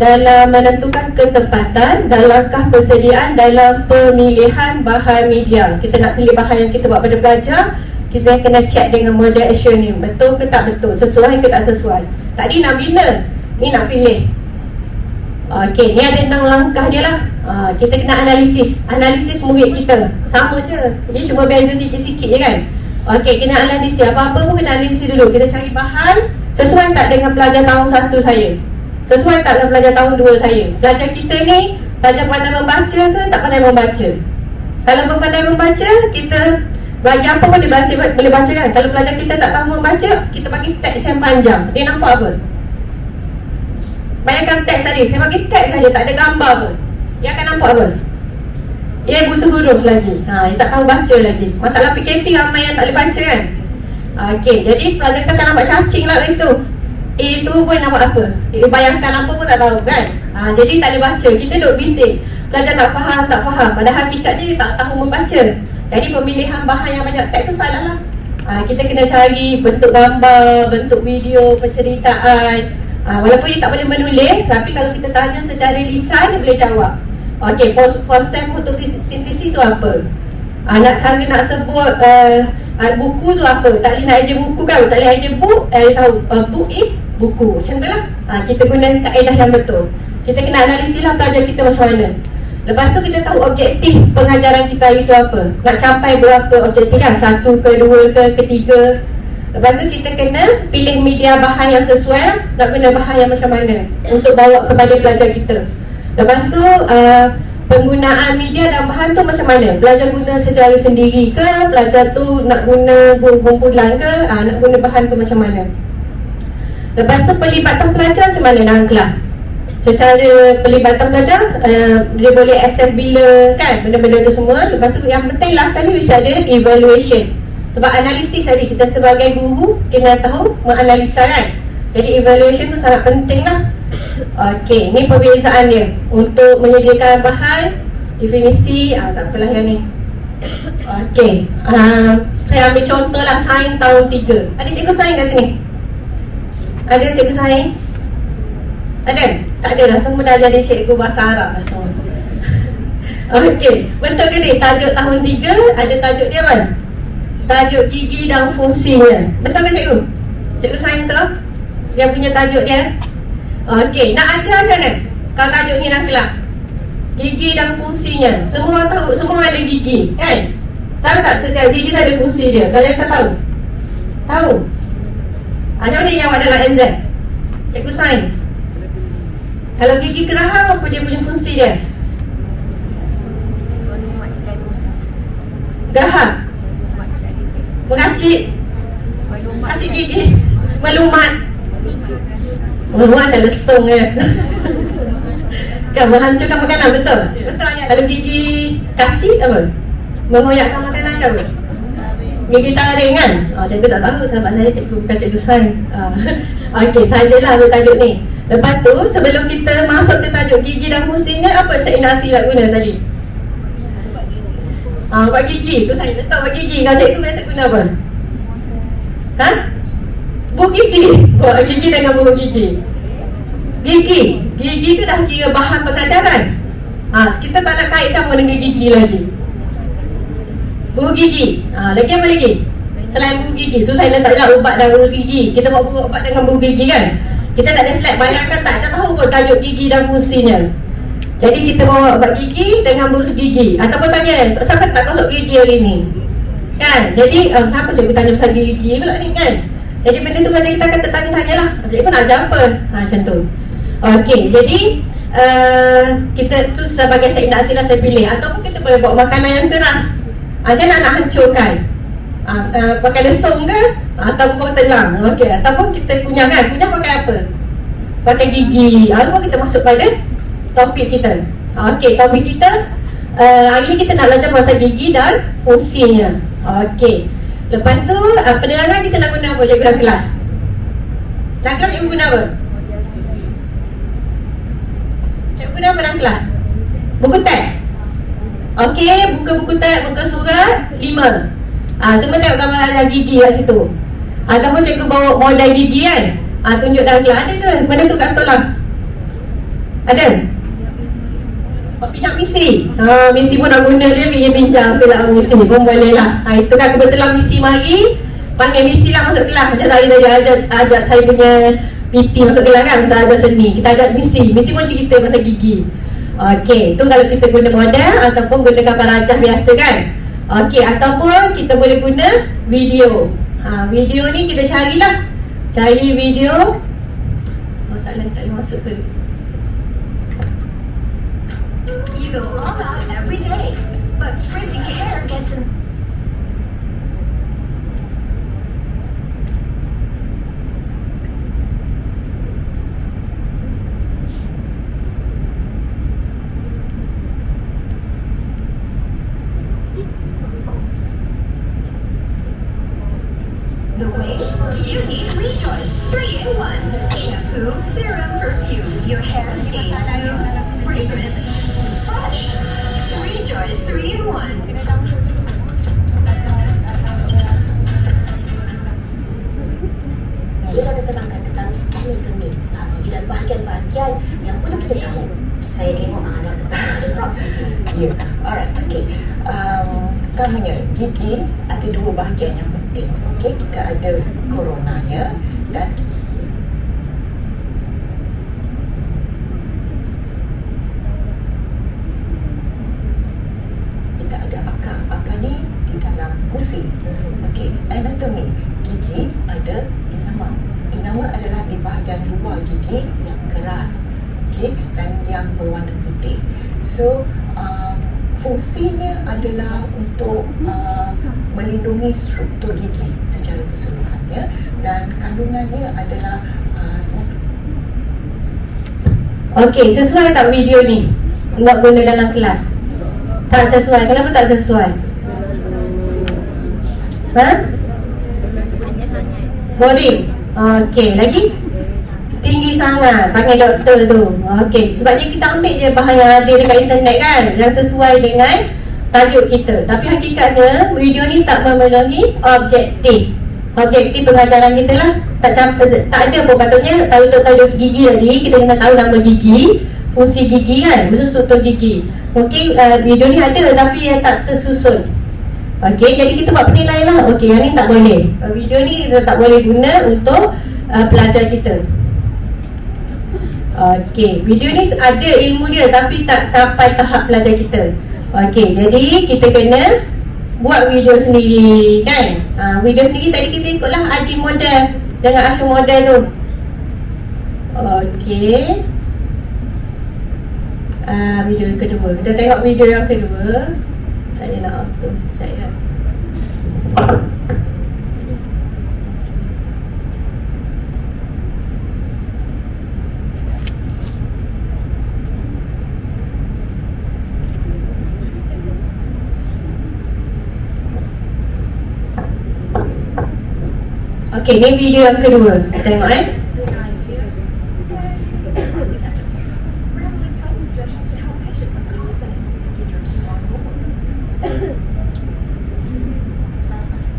[SPEAKER 2] dalam menentukan ketepatan dan langkah persediaan dalam pemilihan bahan media. Kita nak pilih bahan yang kita buat pada pelajar, kita kena check dengan model assure ni, betul ke tak betul, sesuai ke tak sesuai. Tadi nak bina, ni nak pilih. Okey, ni ada 6 langkah dia lah. Kita kena analisis murid kita. Sama je, dia cuma beza sikit-sikit je kan. Okey, kena analisis, apa-apa pun kena analisis dulu. Kita cari bahan, sesuai tak dengan pelajar tahun 1 saya, sesuai tak dengan pelajar tahun 2 saya. Pelajar kita ni, pelajar pandai membaca ke tak pandai membaca? Kalau pandai membaca, kita bagi apa pun dia boleh baca kan. Kalau pelajar kita tak tahu membaca, kita bagi teks yang panjang, dia nampak apa? Bayangkan teks tadi, saya bagi teks saja, tak ada gambar pun, dia akan nampak apa? Dia butuh huruf lagi, dia tak tahu baca lagi. Masalah PKP ramai yang tak boleh baca kan. Okey, jadi pelajar kita akan nampak cacing lah kat situ. Itu pun nampak apa? Bayangkan apa pun tak tahu kan. Jadi tak boleh baca, kita duduk bising. Pelajar tak faham. Padahal hakikatnya dia tak tahu membaca. Jadi pemilihan bahan yang banyak teks tu salah lah. Kita kena cari bentuk gambar, bentuk video, penceritaan. Walaupun dia tak boleh menulis, tapi kalau kita tanya secara lisan, dia boleh jawab. Okey, proses fotosintesis tu apa? Nak sebut buku tu apa? Tak boleh nak aja buku kan? Tak boleh aja book, tahu book is buku. Macam tu lah. Kita guna kaedah yang betul. Kita kena analisis lah pelajar kita macam mana. Lepas tu kita tahu objektif pengajaran kita itu apa. Nak capai berapa objektif kan? 1 ke 2 ke 3. Lepas tu kita kena pilih media bahan yang sesuai lah. Nak guna bahan yang macam mana untuk bawa kepada pelajar kita. Lepas tu penggunaan media dan bahan tu macam mana? Pelajar guna secara sendiri ke? Pelajar tu nak guna kumpulan ke? Nak guna bahan tu macam mana? Lepas tu pelibatan pelajar macam mana dalam kelas? Secara pelibatan pelajar, dia boleh access bila kan, benda-benda tu semua. Lepas tu yang penting last kali mesti ada evaluation. Sebab analisis tadi, kita sebagai guru kena tahu menganalisa kan. Jadi evaluation tu sangat penting lah. Okey, ni perbezaan dia untuk menyediakan bahan, definisi, tak apalah yang ni. Okey, saya ambil contoh lah sains tahun 3. Ada cikgu sains kat sini? Ada cikgu sains? Ada? Tak ada lah, semua dah jadi cikgu bahasa Arab lah semua. Okey, betul ke ni? Tajuk tahun 3, ada tajuk dia apa? Tajuk gigi dan fungsinya. Betul ke cikgu? Cikgu sains tu? Dia punya tajuk dia. Okey, nak ajar macam mana? Kalau tajuk ni dalam kelas, gigi dan fungsinya. Semua orang tahu, semua ada gigi kan? Tahu tak setiap gigi tu ada fungsi dia? Pelajar tak tahu? Tahu? Macam mana yang awak dalam exam? Cikgu sains, kalau gigi geraham, apa dia punya fungsi dia? Gerham. Meracik. Kasih gigi. Melumat. Melumat macam lesung je. Kan menghancurkan makanan, betul? Betul ayat. Kalau gigi kacik apa? Mengoyakkan makanan ke apa? Gigi taring kan? Cikgu tak tahu, sahabat saya cikgu bukan cikgu sains. Okey, sajalah ambil tajuk ni. Lepas tu, sebelum kita masuk ke tajuk gigi dan fungsinya, apa Syed Nasir nak guna tadi? Ubat gigi. Tu saya tak ubat gigi. Kalau cikgu biasa guna apa? Ha? Buah gigi. Buah gigi dengan buah gigi. Gigi tu dah kira bahan pengajaran. Kita tak nak kaitkan pun dengan gigi lagi. Buah gigi. Lagi apa lagi? Selain buah gigi. So saya letaklah ubat dan buah gigi. Kita buat ubat dengan buah gigi kan? Kita tak ada slide. Bayangkan tak tahu pun tajuk gigi dan fungsinya. Jadi kita bawa ubat gigi dengan buah gigi. Ataupun tanya, siapa tak gosok gigi hari ni? Kan? Jadi kenapa cikgu tanya pasal gigi pula ni kan? Jadi benda tu macam kita akan tanya-tanya lah. Cikgu nak ajar apa? Macam tu. Okey, jadi kita tu sebagai Syed Nasir lah saya pilih. Ataupun kita boleh bawa makanan yang keras. Macam nak hancurkan. Pakai lesung ke? Ataupun telang. Okey, ataupun kita kunyah kan? Kunyah pakai apa? Pakai gigi. Lalu kita masuk pada topik kita. Okey, topik kita hari ni kita nak belajar pasal gigi dan fungsinya. Okey. Lepas tu penerangan kita nak guna apa cikgu dalam kelas? Dalam kelas cikgu guna apa? Cikgu guna apa dalam kelas? Buku teks. Okey, buku teks, buku surat 5. Semua tengok gambar gigi kat situ. Ataupun cikgu bawa model gigi kan? Tunjuk dalam kelas. Ada ke? Mana tu kat sekolah? Ada? Pinjam misi. Misi pun nak guna dia, pergi pinjam sekolah misi pun boleh lah. Itu kan kebetulan misi mari, panggil misi lah masuk kelas. Macam saya tadi ajak saya punya PT masuk kelas kan, untuk ajar seni. Kita ajak misi pun cerita pasal gigi. Okey, tu kalau kita guna model ataupun guna gambar rajah biasa kan. Okey, ataupun kita boleh guna video. Video ni kita carilah. Cari video. Masalah tak boleh masuk tu.
[SPEAKER 5] You go all out every day, but frizzy hair gets in. The way you need Rejoice 3-in-1 shampoo, serum, perfume. Your hair stays smooth, fragrant, fresh. Rejoice 3-in-1.
[SPEAKER 8] Dia ada terangkan tentang anatomy, gigi dan bahagian-bahagian yang perlu kita tahu. Saya tengok ada props di sini.
[SPEAKER 9] Ya, alright, okey. Utamanya gigi ada dua bahagian yang penting. Okey, kita ada koronanya dan kita ada akar. Akar ni di dalam gusi. Okey, anatomy gigi ada inama. Inama adalah di bahagian luar gigi yang keras. Okey, dan yang berwarna putih. So fungsinya adalah untuk melindungi struktur gigi secara keseluruhannya, dan kandungannya adalah
[SPEAKER 2] Okey, sesuai tak video ni nak guna dalam kelas? Tak sesuai. Kenapa tak sesuai? Boring. Okey, lagi? Tinggi sangat panggil doktor tu. Okey, sebabnya kita ambil je bahan yang ada dekat internet kan, yang sesuai dengan tajuk kita. Tapi hakikatnya video ni tak memenuhi objektif pengajaran kita lah. Tak ada pun patutnya tajuk gigi tadi. Kita kena tahu nama gigi, fungsi gigi kan, maksud struktur gigi. Mungkin video ni ada tapi yang tak tersusun. Okey, jadi kita buat penilaian lah. Okey, yang ni tak boleh. Video ni kita tak boleh guna untuk pelajar kita. Okey, video ni ada ilmu dia tapi tak sampai tahap pelajar kita. Okey, jadi kita kena buat video sendiri kan. Video sendiri tadi kita ikutlah Adi model dengan Ashu model tu. Okey. Video kedua. Kita tengok video yang kedua. Tak ada nak auto. Sekejap. Okey, ni video yang kedua. Tengok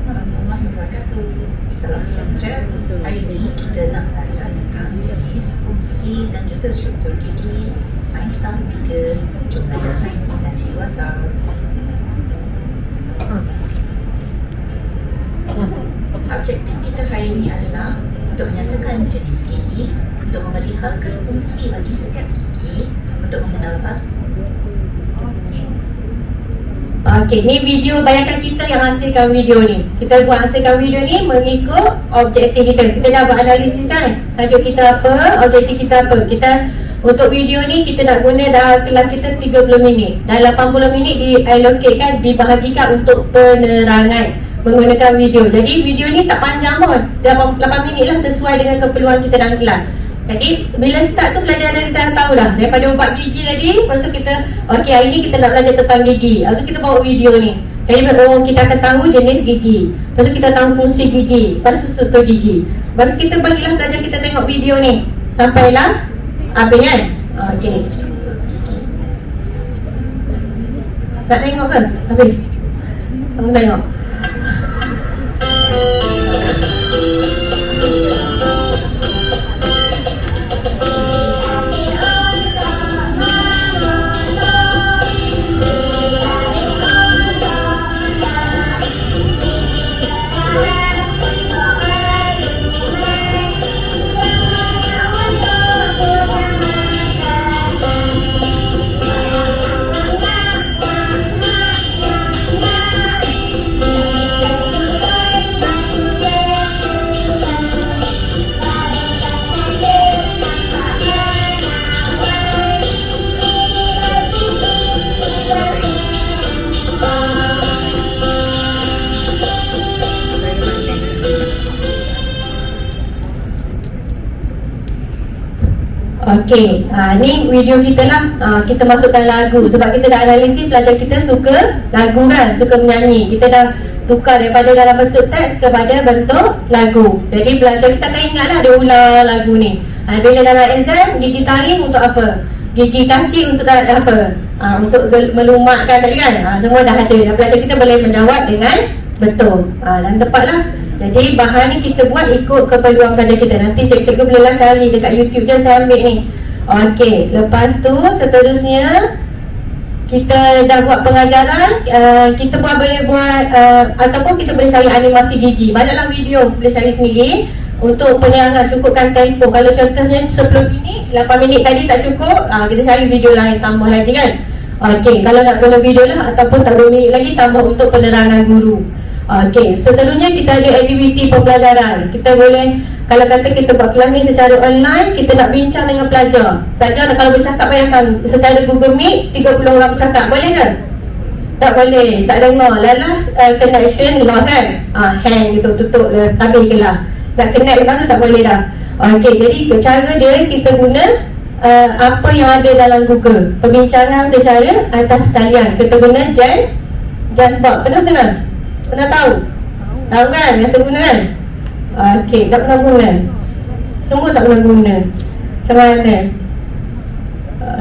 [SPEAKER 9] Warahmatullahi wabarakatuh. Salam sejahtera. Hari ini kita nak belajar tentang jenis, fungsi dan juga struktur gigi. Sains tahun 3, jom belajar sains dengan Cikgu Azhar. Objektif kita hari ini adalah untuk menyatakan jenis gigi, untuk memeliharkan fungsi bagi setiap gigi, untuk mengenal bahasa.
[SPEAKER 2] Okey, ni video, bayangkan kita yang hasilkan video ni. Kita buat hasilkan video ni mengikut objektif kita. Kita dah buat analisis kan, tajuk kita apa, objektif kita apa. Kita untuk video ni kita nak guna dah kelas kita 30 minit. Dah 80 minit di-allocate kan, dibahagikan untuk penerangan menggunakan video. Jadi video ni tak panjang pun, 8 minit lah, sesuai dengan keperluan kita dalam kelas. Jadi bila start tu pelajaran kita dah tahu dah, daripada ubat gigi tadi. Lepas tu kita, okey, hari ni kita nak belajar tentang gigi. Lepas tu kita bawa video ni. Jadi kita akan tahu jenis gigi, lepas tu kita tahu fungsi gigi, lepas tu struktur gigi. Lepas tu kita bagilah pelajar kita tengok video ni sampailah habis kan. Okey, tak tengok ke habis? Kamu tengok. Okey, ni video kita lah. Kita masukkan lagu sebab kita dah analisis pelajar kita suka lagu kan, suka menyanyi. Kita dah tukar daripada dalam bentuk teks kepada bentuk lagu. Jadi pelajar kita akan ingat lah dia ulang lagu ni. Bila dalam exam, gigi taring untuk apa? Gigi kacing untuk apa? Untuk melumatkan tadi kan. Semua dah ada. Dan pelajar kita boleh menjawab dengan betul dan tepat lah. Jadi bahan ni kita buat ikut keperluan pelajar kita. Nanti cikgu bolehlah cari dekat YouTube je, saya ambil ni. Okey, lepas tu seterusnya kita dah buat pengajaran. Kita boleh buat ataupun kita boleh cari animasi gigi. Banyaklah video boleh cari sendiri. Untuk penerangan, cukupkan tempoh. Kalau contohnya 10 minit, 8 minit tadi tak cukup, kita cari video lain, tambah lagi kan. Okey, kalau nak guna video lah ataupun tak 2 minit lagi, tambah untuk penerangan guru. Okey, seterusnya kita ada aktiviti pembelajaran. Kita boleh, kalau kata kita buat kelas ni secara online, kita nak bincang dengan pelajar. Pelajar kalau bercakap, bayangkan secara Google Meet 30 orang bercakap, boleh ke? Tak boleh, tak dengar. Lalah connection lost kan. Hang gitu, tutup le, habis ke lah. Nak connect lepas tu tak boleh dah. Okey, jadi cara dia kita guna apa yang ada dalam Google. Perbincangan secara atas talian. Kita guna Jasbox. Pernah tahu? Tahu kan? Biasa guna kan? Okey, tak pernah guna. Semua tak pernah guna. Macam mana?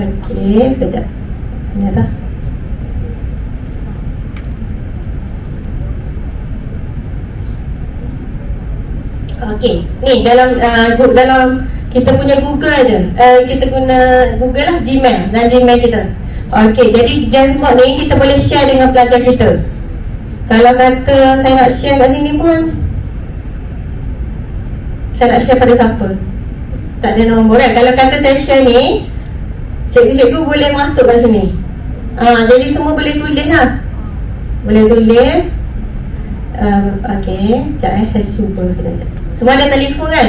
[SPEAKER 2] Okey, sekejap. Ni dah. Okey, ni dalam kita punya Google je. Kita guna Google lah, Gmail dan Gmail kita. Okey, jadi Jasbox ni kita boleh share dengan pelajar kita. Kalau kata saya nak share kat sini pun, saya nak share pada siapa? Tak ada nombor kan? Kalau kata saya share ni, cikgu-cikgu boleh masuk kat sini. Jadi semua boleh tulis lah. Boleh tulis. Okey, sekejap saya cuba. Semua ada telefon kan?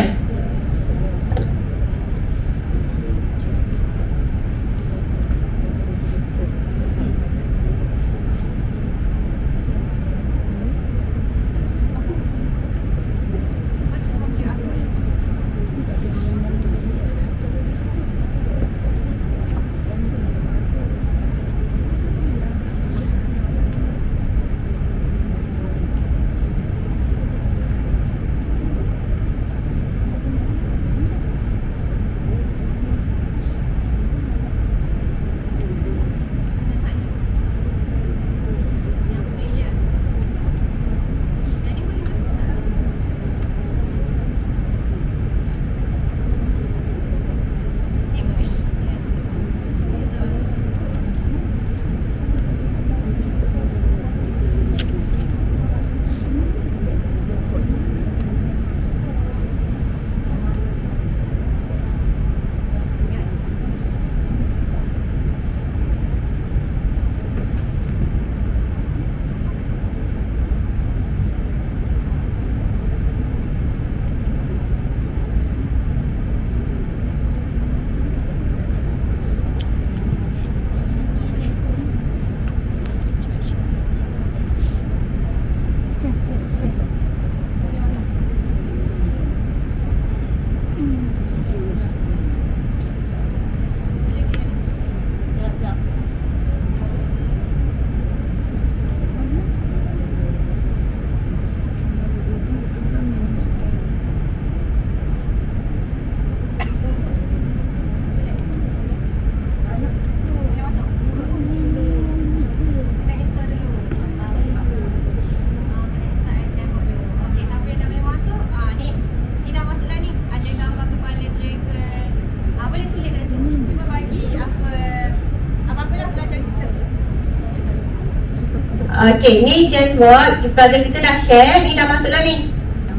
[SPEAKER 2] Okey, ni Jasboard. Pelajar kita dah share. Ni dah masuk dah ni.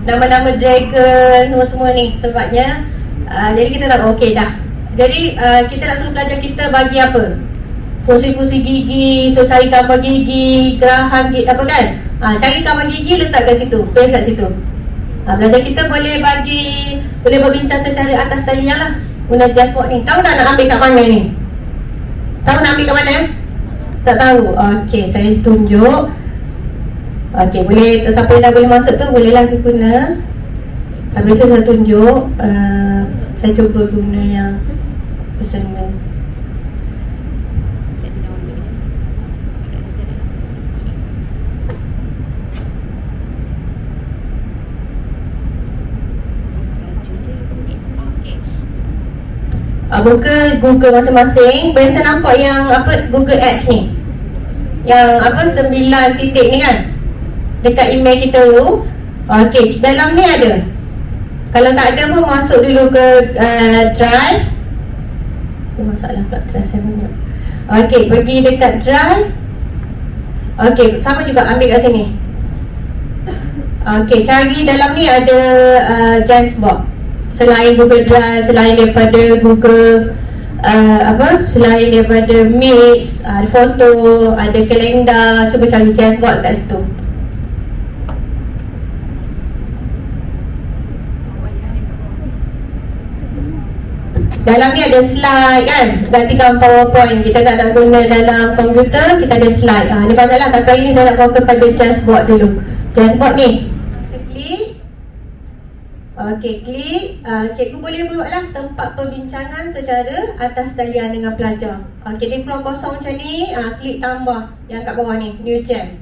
[SPEAKER 2] Nama-nama dragon semua ni. Sebabnya jadi kita tak okey dah. Jadi kita nak suruh pelajar kita bagi apa? Fungsi-fungsi gigi, so cari gambar gigi, geraham gigi, apa kan? Cari gambar gigi, letak kat situ, paste kat situ. Pelajar kita boleh berbincang secara atas talian lah guna Jasboard ni. Tahu tak nak ambil kat mana ni? Tahu nak ambil kat mana? Tak tahu? Okey, saya tunjuk. Okey, boleh, siapa yang dah boleh masuk tu bolehlah guna. Habis saya tunjuk. Saya cuba guna yang personal. Buka Google masing-masing. Biasa nampak yang apa, Google Ads ni, yang apa 9 titik ni kan, dekat email kita tu. Okey, dalam ni ada. Kalau tak ada pun masuk dulu ke Drive. Masalah pula Drive saya banyak. Okey, pergi dekat Drive. Okey, sama juga ambil kat sini. Okey, cari dalam ni ada Jasboard. Selain Google Drive, selain daripada Google selain daripada Mix, ada foto, ada kalender. Cuba cari Jasboard kat situ. Dalam ni ada slide kan, gantikan PowerPoint. Kita tak nak guna dalam komputer, kita ada slide. Ni bagaimana, tapi hari ni saya nak bawa kepada Jasboard dulu. Jasboard ni, klik. Okey, klik. Cikgu boleh buatlah tempat perbincangan secara atas talian dengan pelajar. Okey, dia keluar kosong macam ni. Klik tambah yang kat bawah ni, New Jam.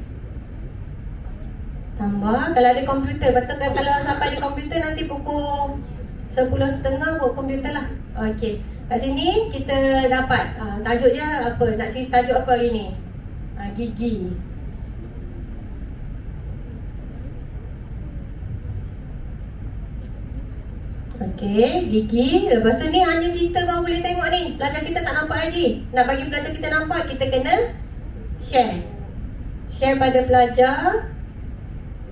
[SPEAKER 2] Tambah. Kalau ada komputer, betul kan, kalau sampai ada komputer nanti pukul 10.30 buat komputer lah. Okey, kat sini kita dapat tajuk dia apa, nak cerita tajuk apa hari ni? Gigi. Okey, gigi. Lepas tu ni hanya kita baru boleh tengok ni. Pelajar kita tak nampak lagi. Nak bagi pelajar kita nampak, kita kena share. Share pada pelajar.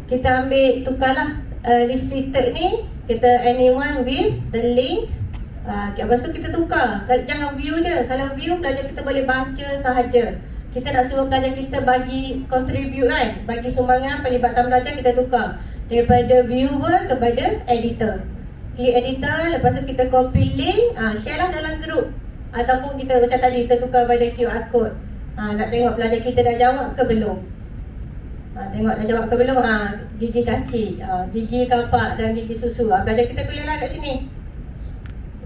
[SPEAKER 2] Kita ambil, tukarlah restricted ni. Kita anyone with the link. Lepas tu kita tukar. Jangan view je. Kalau view, pelajar kita boleh baca sahaja. Kita nak suruh pelajar kita bagi contribute kan, bagi sumbangan pelibatan pelajar, kita tukar daripada viewer kepada editor. Klik editor, lepas tu kita copy link, share lah dalam group. Ataupun kita macam tadi, kita tukar pada QR code. Nak tengok pelajar kita dah jawab ke belum. Tengok dah jawab ke belum. Gigi kacik, gigi kapak dan gigi susu. Pelajar kita tulislah kat sini.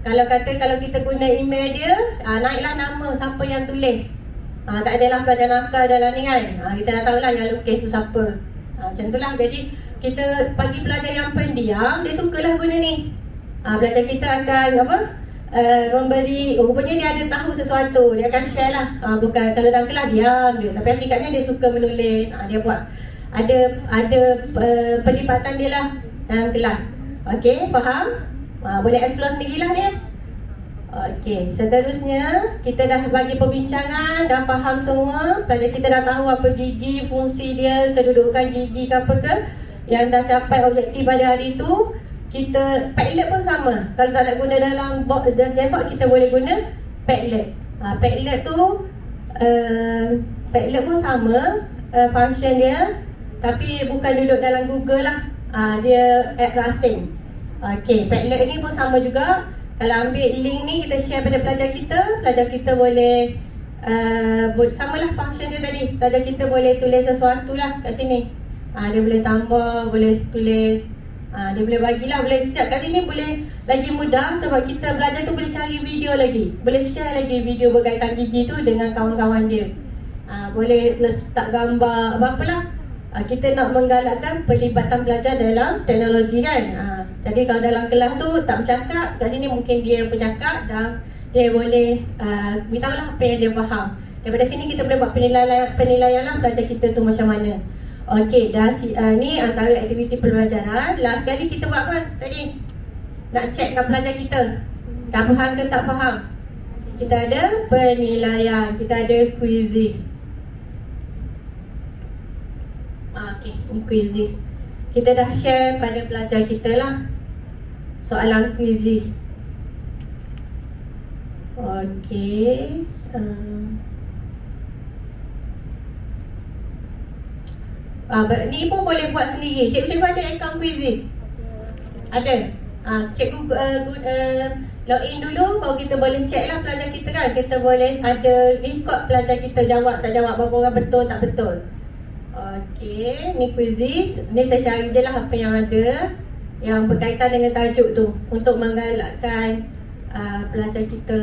[SPEAKER 2] Kalau kita guna email dia, naiklah nama siapa yang tulis. Tak adalah pelajar nakal dalam ni kan. Kita dah tahulah yang lukis tu siapa. Macam tu lah. Jadi kita bagi pelajar yang pendiam, dia sukalah guna ni. Pelajar kita akan memberi, rupanya dia ada tahu sesuatu, dia akan share lah. Bukan kalau dalam kelas diam dia, tapi hakikatnya dia suka menulis. Dia buat ada pelibatan dia lah dalam kelas. Okey, faham? Boleh explore sendirilah dia. Okey, seterusnya kita dah bagi perbincangan, dah faham semua. Pelajar kita dah tahu apa gigi, fungsi dia, kedudukan gigi ke apa ke, yang dah capai objektif pada hari tu. Kita Padlet pun sama. Kalau tak nak guna dalam Jasboard, kita boleh guna Padlet. Padlet tu Padlet pun sama function dia, tapi bukan duduk dalam Google lah. Dia app asing. Okey, Padlet ni pun sama juga. Kalau ambil link ni, kita share pada pelajar kita boleh samalah function dia tadi. Pelajar kita boleh tulis sesuatu lah kat sini. Dia boleh tambah, boleh tulis, dia boleh bagilah, boleh siap kat sini, boleh lagi mudah sebab kita belajar tu boleh cari video lagi, boleh share lagi video berkaitan gigi tu dengan kawan-kawan dia. Boleh letak gambar, apa-apalah. Kita nak menggalakkan pelibatan pelajar dalam teknologi kan. Jadi kalau dalam kelas tu tak bercakap, kat sini mungkin dia bercakap dan dia boleh beritahu lah apa yang dia faham. Daripada sini kita boleh buat penilaian lah pelajar kita tu macam mana. Okey, dah ni antara aktiviti pembelajaran. Last kali kita buat apa tadi? Nak checkkan pelajar kita dah faham ke tak faham. Kita ada penilaian, kita ada quizzes. Okey, ni quizzes. Kita dah share pada pelajar kita lah soalan quizzes. Okey. Ni pun boleh buat sendiri. Cikgu ada account quizzes? Ada? Cikgu login dulu, baru kita boleh check lah pelajar kita kan. Kita boleh ada record pelajar kita jawab tak jawab, berapa orang betul tak betul. Okey, ni quizzes. Ni saya cari je lah apa yang ada yang berkaitan dengan tajuk tu untuk menggalakkan pelajar kita.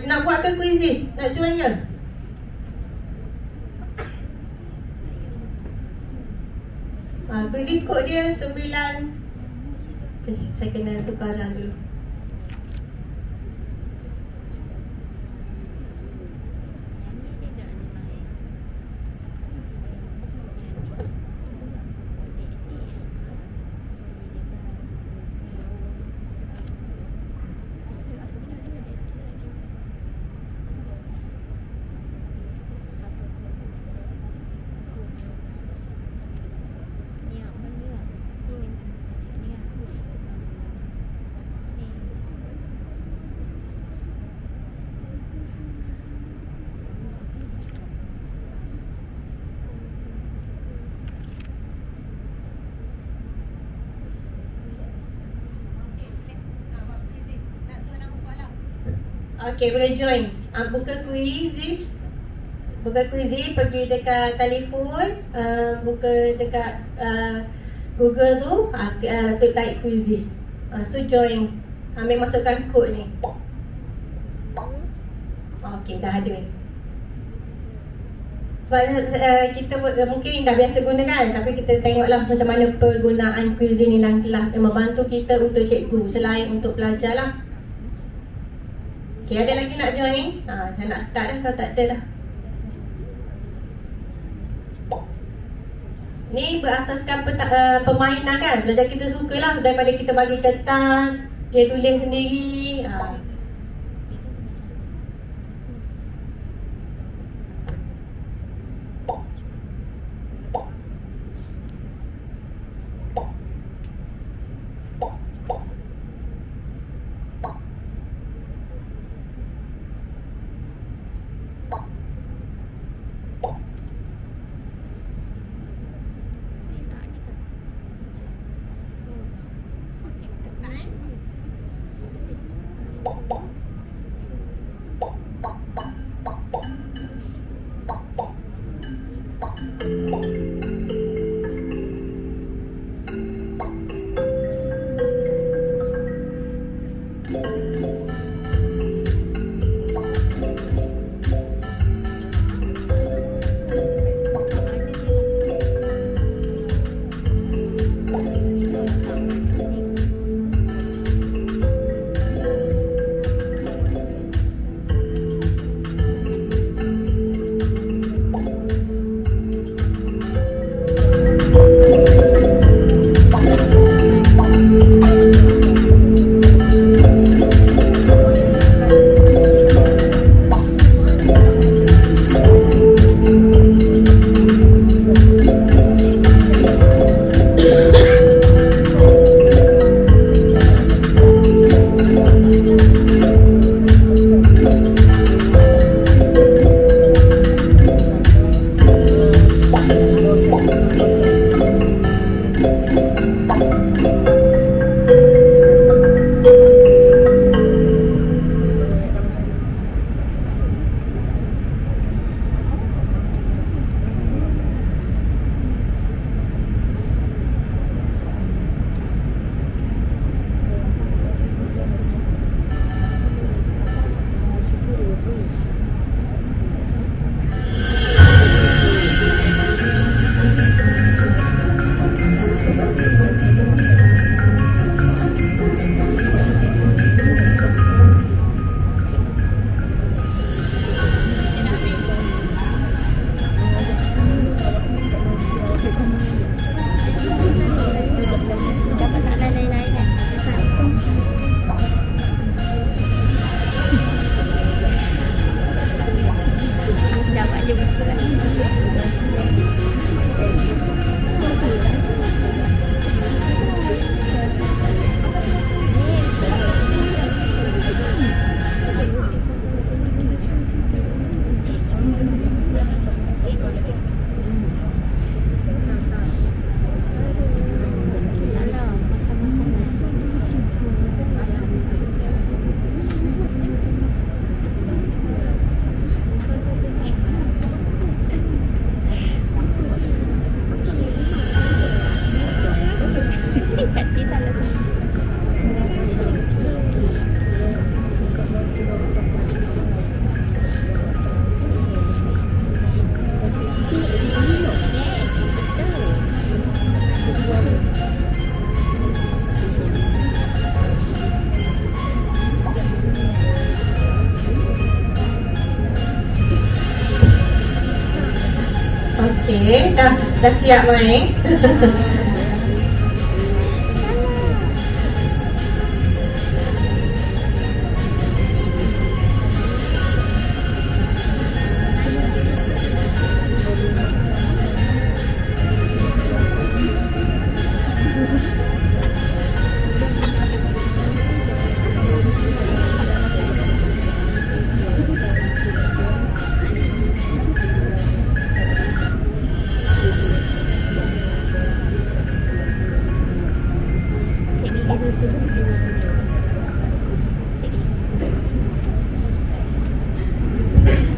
[SPEAKER 2] Nak buat ke quizzes? Nak join ke? Quizzes kod dia 9. Saya kena tukar jalan dulu. Okey, boleh join. Buka quizzes. Pergi dekat telefon, buka dekat Google tu, tu type quizzes. So join. Ambil masukkan kod ni. Okey, dah ada. Sebab kita mungkin dah biasa guna kan, tapi kita tengoklah macam mana penggunaan quiz ni dalam kelas. Dia membantu kita untuk cikgu selain untuk pelajar lah. Okay, ada lagi nak join? Saya nak start dah kalau tak ada dah. Ni berasaskan permainan kan. Belajar kita sukalah daripada kita bagi kertas, dia tulis sendiri. Okey, dah siap main.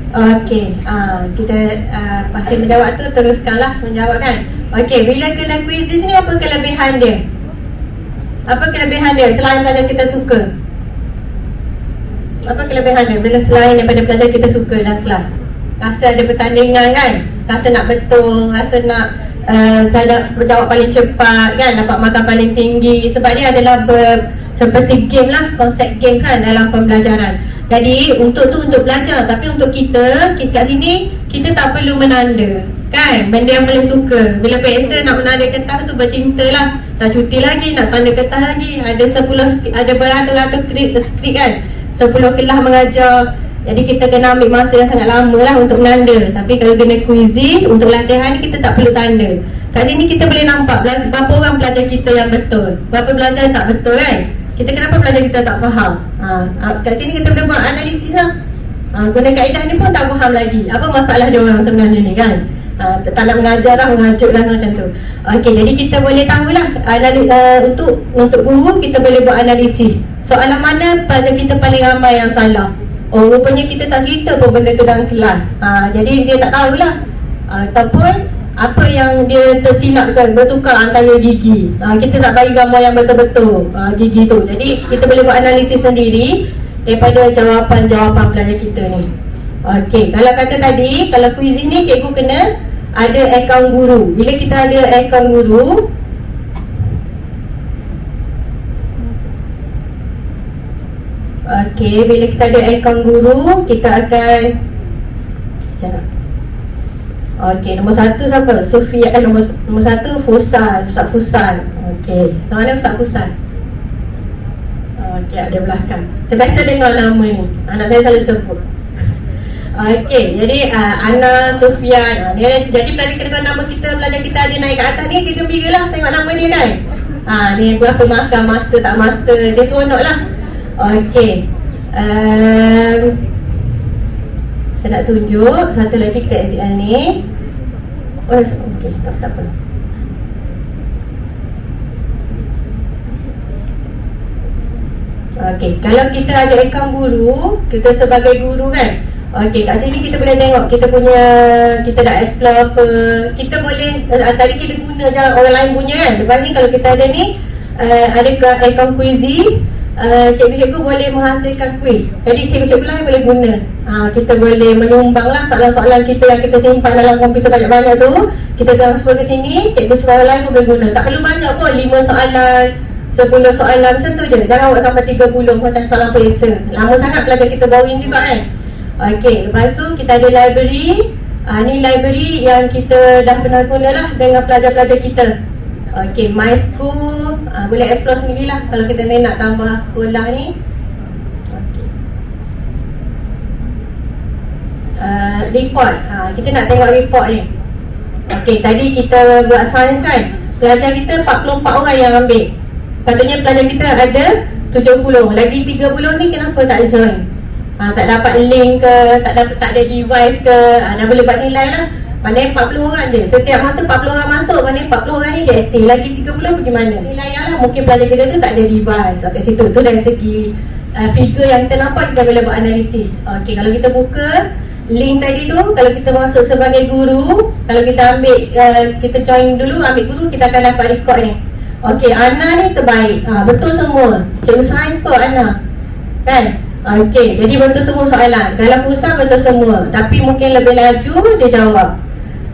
[SPEAKER 2] Okey, kita pasal menjawab tu teruskanlah menjawab kan. Okey, bila kena quizzes ni apa kelebihan dia? Apa kelebihan dia selain pelajar kita suka? Apa kelebihan dia bila selain daripada pelajar kita suka dalam kelas? Rasa ada pertandingan kan? Rasa nak betul, rasa nak saya nak berjawab paling cepat kan, dapat markah paling tinggi. Sebab dia adalah seperti game lah, konsep game kan dalam pembelajaran. Jadi untuk belajar, tapi untuk kita kat sini kita tak perlu menanda kan, benda yang paling suka. Bila biasa nak menanda kertas tu bercinta lah, nak cuti lagi, nak tanda kertas lagi. Ada 10, ada beratus-ratus skrip kan, 10 kelas mengajar. Jadi kita kena ambil masa yang sangat lama lah untuk menanda. Tapi kalau kena quizzes, untuk latihan ni kita tak perlu tanda. Kat sini kita boleh nampak berapa orang pelajar kita yang betul, berapa pelajar yang tak betul kan. Kita kenapa pelajar kita tak faham. Kat sini kita boleh buat analisis lah. Guna kaedah ni pun tak faham lagi apa masalah dia orang sebenarnya ni kan. Tak nak mengajar lah, mengajuk lah macam tu. Okey, jadi kita boleh tahulah untuk guru kita boleh buat analisis. Soalan mana pelajar kita paling ramai yang salah. Oh, rupanya kita tak cerita pun benda tu dalam kelas. Jadi dia tak tahulah. Ataupun apa yang dia tersilapkan, bertukar antara gigi. Kita tak bagi gambar yang betul-betul gigi tu. Jadi kita boleh buat analisis sendiri daripada jawapan-jawapan pelajar kita ni. Okey, kalau kata tadi, kalau quiz ni cikgu kena ada akaun guru. Bila kita ada akaun guru, okey, bila kita ada akaun guru, kita akan okey, nombor 1 siapa? Sofia. Nombor 1 Fusan, Ustaz Fusan. Okey, mana Ustaz Fusan? Okey, ada belakang. Saya biasa dengar nama ni, anak saya selalu sebut. Okey, jadi Ana, Sofia. Jadi pelajar kita, nama kita, pelajar kita ada naik ke atas ni, dia gembira lah tengok nama dia kan. Ni berapa markah, master tak master, dia seronok lah. Okey, saya nak tunjuk satu lagi kita SEL ni. Okey, tak apa. Okey, kalau kita ada akaun guru, kita sebagai guru kan. Okey, kat sini kita boleh tengok kita dah explore apa. Kita boleh tadi kita guna je orang lain punya kan. Lepas ni kalau kita ada ni ada akaun quizzes, cikgu-cikgu boleh menghasilkan quiz. Jadi cikgu-cikgu lain boleh guna. Kita boleh menyumbang lah soalan-soalan kita yang kita simpan dalam komputer banyak-banyak tu, kita transfer ke sini, cikgu sekolah lain pun boleh guna. Tak perlu banyak pun, 5 soalan, 10 soalan macam tu je. Jangan buat sampai 30 macam soalan periksa. Lama sangat pelajar kita boring juga kan. Okey, lepas tu kita ada library. Ni library yang kita dah pernah guna lah dengan pelajar-pelajar kita. Okey, My School, boleh explore sendirilah kalau kita ni nak tambah sekolah ni. report. Kita nak tengok report ni. Okey, tadi kita buat sains kan. Pelajar kita 44 orang yang ambil. Patutnya pelajar kita ada 70. Lagi 30 ni kenapa tak join? Tak dapat link ke, tak ada device ke, dah boleh buat nilai lah. Maknanya 40 orang je. Setiap masa 40 orang masuk, maknanya 40 orang ni dia aktif. Lagi 30 pergi mana? Nilai lah, mungkin pelajar kita tu tak ada device kat situ. Tu dari segi figure yang kita nampak, kita boleh buat analisis. Okey, kalau kita buka link tadi tu, kalau kita masuk sebagai guru, kalau kita ambil, kita join dulu, ambil guru, kita akan dapat record ni. Okey, Ana ni terbaik. Betul semua. Cikgu sains kot Ana. Kan? Okey, jadi betul semua soalan. Dalam pusat betul semua. Tapi mungkin lebih laju dia jawab.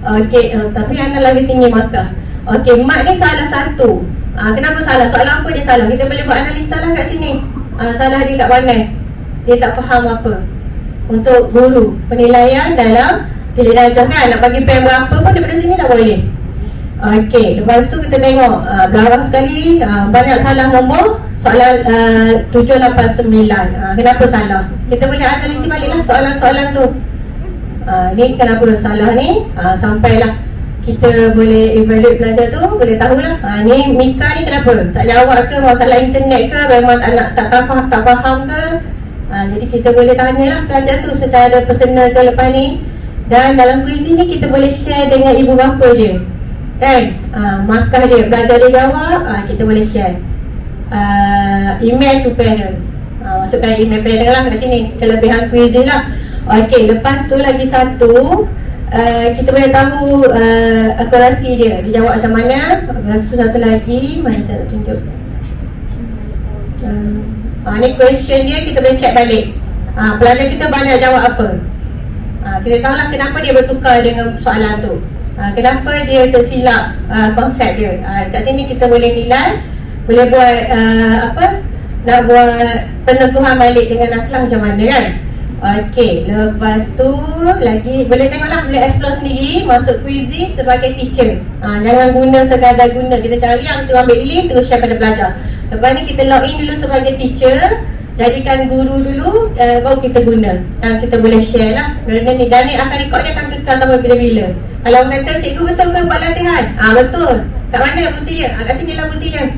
[SPEAKER 2] Okey, tapi Ana lagi tinggi markah. Okey, Mat ni salah satu. Kenapa salah? Soalan apa dia salah? Kita boleh buat analisa lah kat sini. Salah dia kat mana? Dia tak faham apa. Untuk guru, penilaian dalam pilih darjah kan, nak bagi pen berapa pun daripada sini dah boleh. Okey, lepas tu kita tengok belakang sekali, banyak salah nombor. Soalan 789. Kenapa salah? Kita boleh analisis balik lah soalan-soalan tu. Ni kenapa salah ni, sampailah kita boleh evaluate pelajar tu, boleh tahulah. Ni Mika ni kenapa tak jawab ke, masalah internet ke, memang tak faham ke. Jadi kita boleh tanyalah pelajar tu secara personal ke lepas ni. Dan dalam kuis ni kita boleh share dengan ibu bapa dia kan, markah dia, pelajar dia jawab, kita boleh share. Email to parent, masukkan email parent lah kat sini, kelebihan kuis lah. Okey, lepas tu lagi satu, kita boleh tahu akurasi dia jawab macam mana. Lepas tu satu lagi, mari saya nak tunjuk. Ni question dia, kita boleh check balik. Pelajar kita banyak jawab apa. Kita tahulah kenapa dia bertukar dengan soalan tu. Kenapa dia tersilap konsep dia. Kat sini kita boleh nilai, boleh buat nak buat peneguhan balik dengan akhlak macam mana kan. Okey, lepas tu lagi boleh tengoklah, boleh explore sendiri, masuk quizy sebagai teacher. Jangan guna sekadar guna, kita cari yang tu, ambil link terus share pada pelajar. Lepas ni kita login dulu sebagai teacher, jadikan guru dulu, baru kita guna. Kita boleh share lah. Dan ni akan rekod dia akan kekal sampai bila-bila. Kalau orang kata, cikgu betul ke buat latihan? Betul. Kat mana bukti dia? Kat sini lah bukti dia.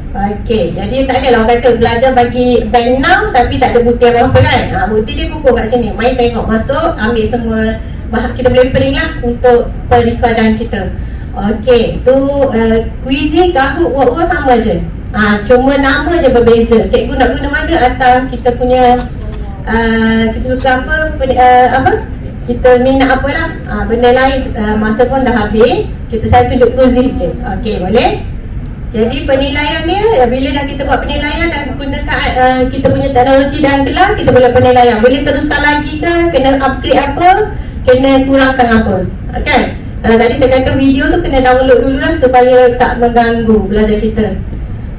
[SPEAKER 2] Okey, jadi tak adalah orang kata belajar bagi bank 6 tapi tak ada bukti apa-apa kan. Bukti dia kukuh kat sini. Mari tengok, masuk, ambil semua bahan, kita boleh print lah untuk perrekodan kita. Okey, tu Quizy, Kahoot, Word sama je. Cuma nama je berbeza. Cikgu nak guna mana atau kita punya kita suka apa kita minat apalah. Benda lain masa pun dah habis. Saya tunjuk Quizy je. Okey, boleh? Jadi penilaian dia, bila dah kita buat penilaian dan gunakan kita punya teknologi dan gelar, kita boleh penilaian. Boleh teruskan lagi ke, kena upgrade apa, kena kurangkan apa. Kan? Kalau tadi saya kata video tu kena download dulu lah supaya tak mengganggu belajar kita.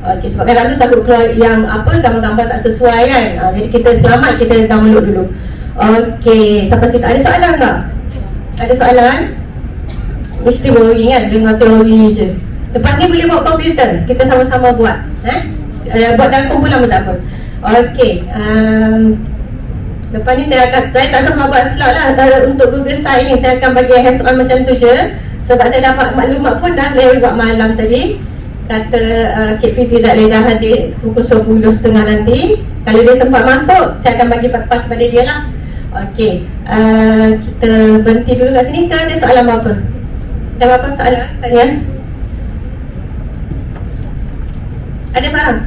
[SPEAKER 2] Okey, sebab kadang tu takut keluar yang gambar-gambar tak sesuai kan. Jadi kita selamat, kita download dulu. Okey, sampai situ ada soalan tak? Ada soalan? Mesti boring kan dengar teori je. Lepas ni boleh buat komputer, kita sama-sama buat. Buat dalam kumpulan pun tak apa. Okey, lepas ni saya tak sempat buat slot lah untuk Google Site ni. Saya akan bagi hands on macam tu je. Sebab saya dapat maklumat pun dah lewat buat malam tadi. Kata Cik Fiti tak boleh dah hadir pukul 10.30 nanti. Kalau dia sempat masuk, saya akan bagi pas pada dia lah. Okey, kita berhenti dulu kat sini ke ada soalan apa? Ada apa soalan? Tanya. Ada soalan?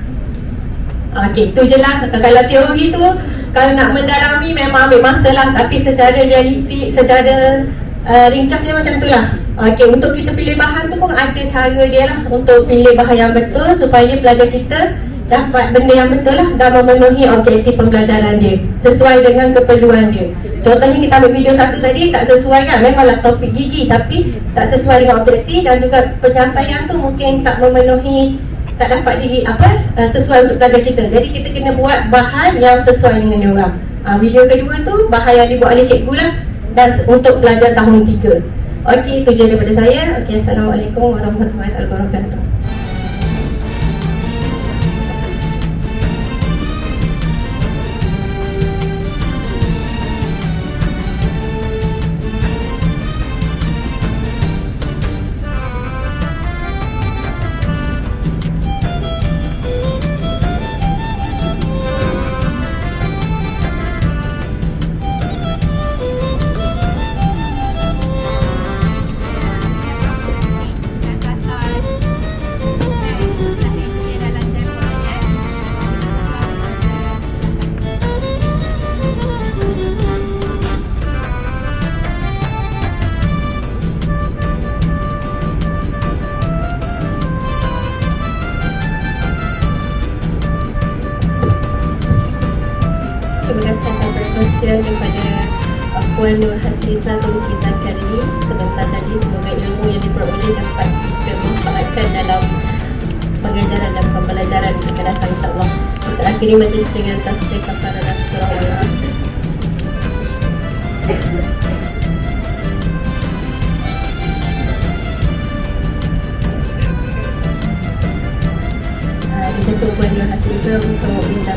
[SPEAKER 2] Okey, tu je lah. Kalau teori tu, kalau nak mendalami memang ambil masa lah. Tapi secara realiti, secara ringkas dia macam tu lah. Okey, untuk kita pilih bahan tu pun ada cara dia lah. Untuk pilih bahan yang betul supaya pelajar kita dapat benda yang betul lah dan memenuhi objektif pembelajaran dia sesuai dengan keperluan dia. Contohnya kita ambil video satu tadi tak sesuai kan, memanglah topik gigi tapi tak sesuai dengan objektif dan juga penyampaian tu mungkin tak memenuhi, tak dapat sesuai untuk pelajar kita. Jadi kita kena buat bahan yang sesuai dengan dia orang. Video kedua tu bahan yang dibuat oleh cikgu lah dan untuk pelajar tahun 3. Okey, itu je daripada saya. Okey, Assalamualaikum warahmatullahi wabarakatuh.
[SPEAKER 1] panjang kepada Puan Nur Hasriza binti Zakari sebentar tadi. Semoga ilmu yang diperoleh dapat kita manfaatkan dalam pengajaran dan pembelajaran akan datang, insyaAllah. Kita akhiri majlis dengan tasbih kafarah surah Al-Asr. Di situ Puan Nur Hasriza untuk minta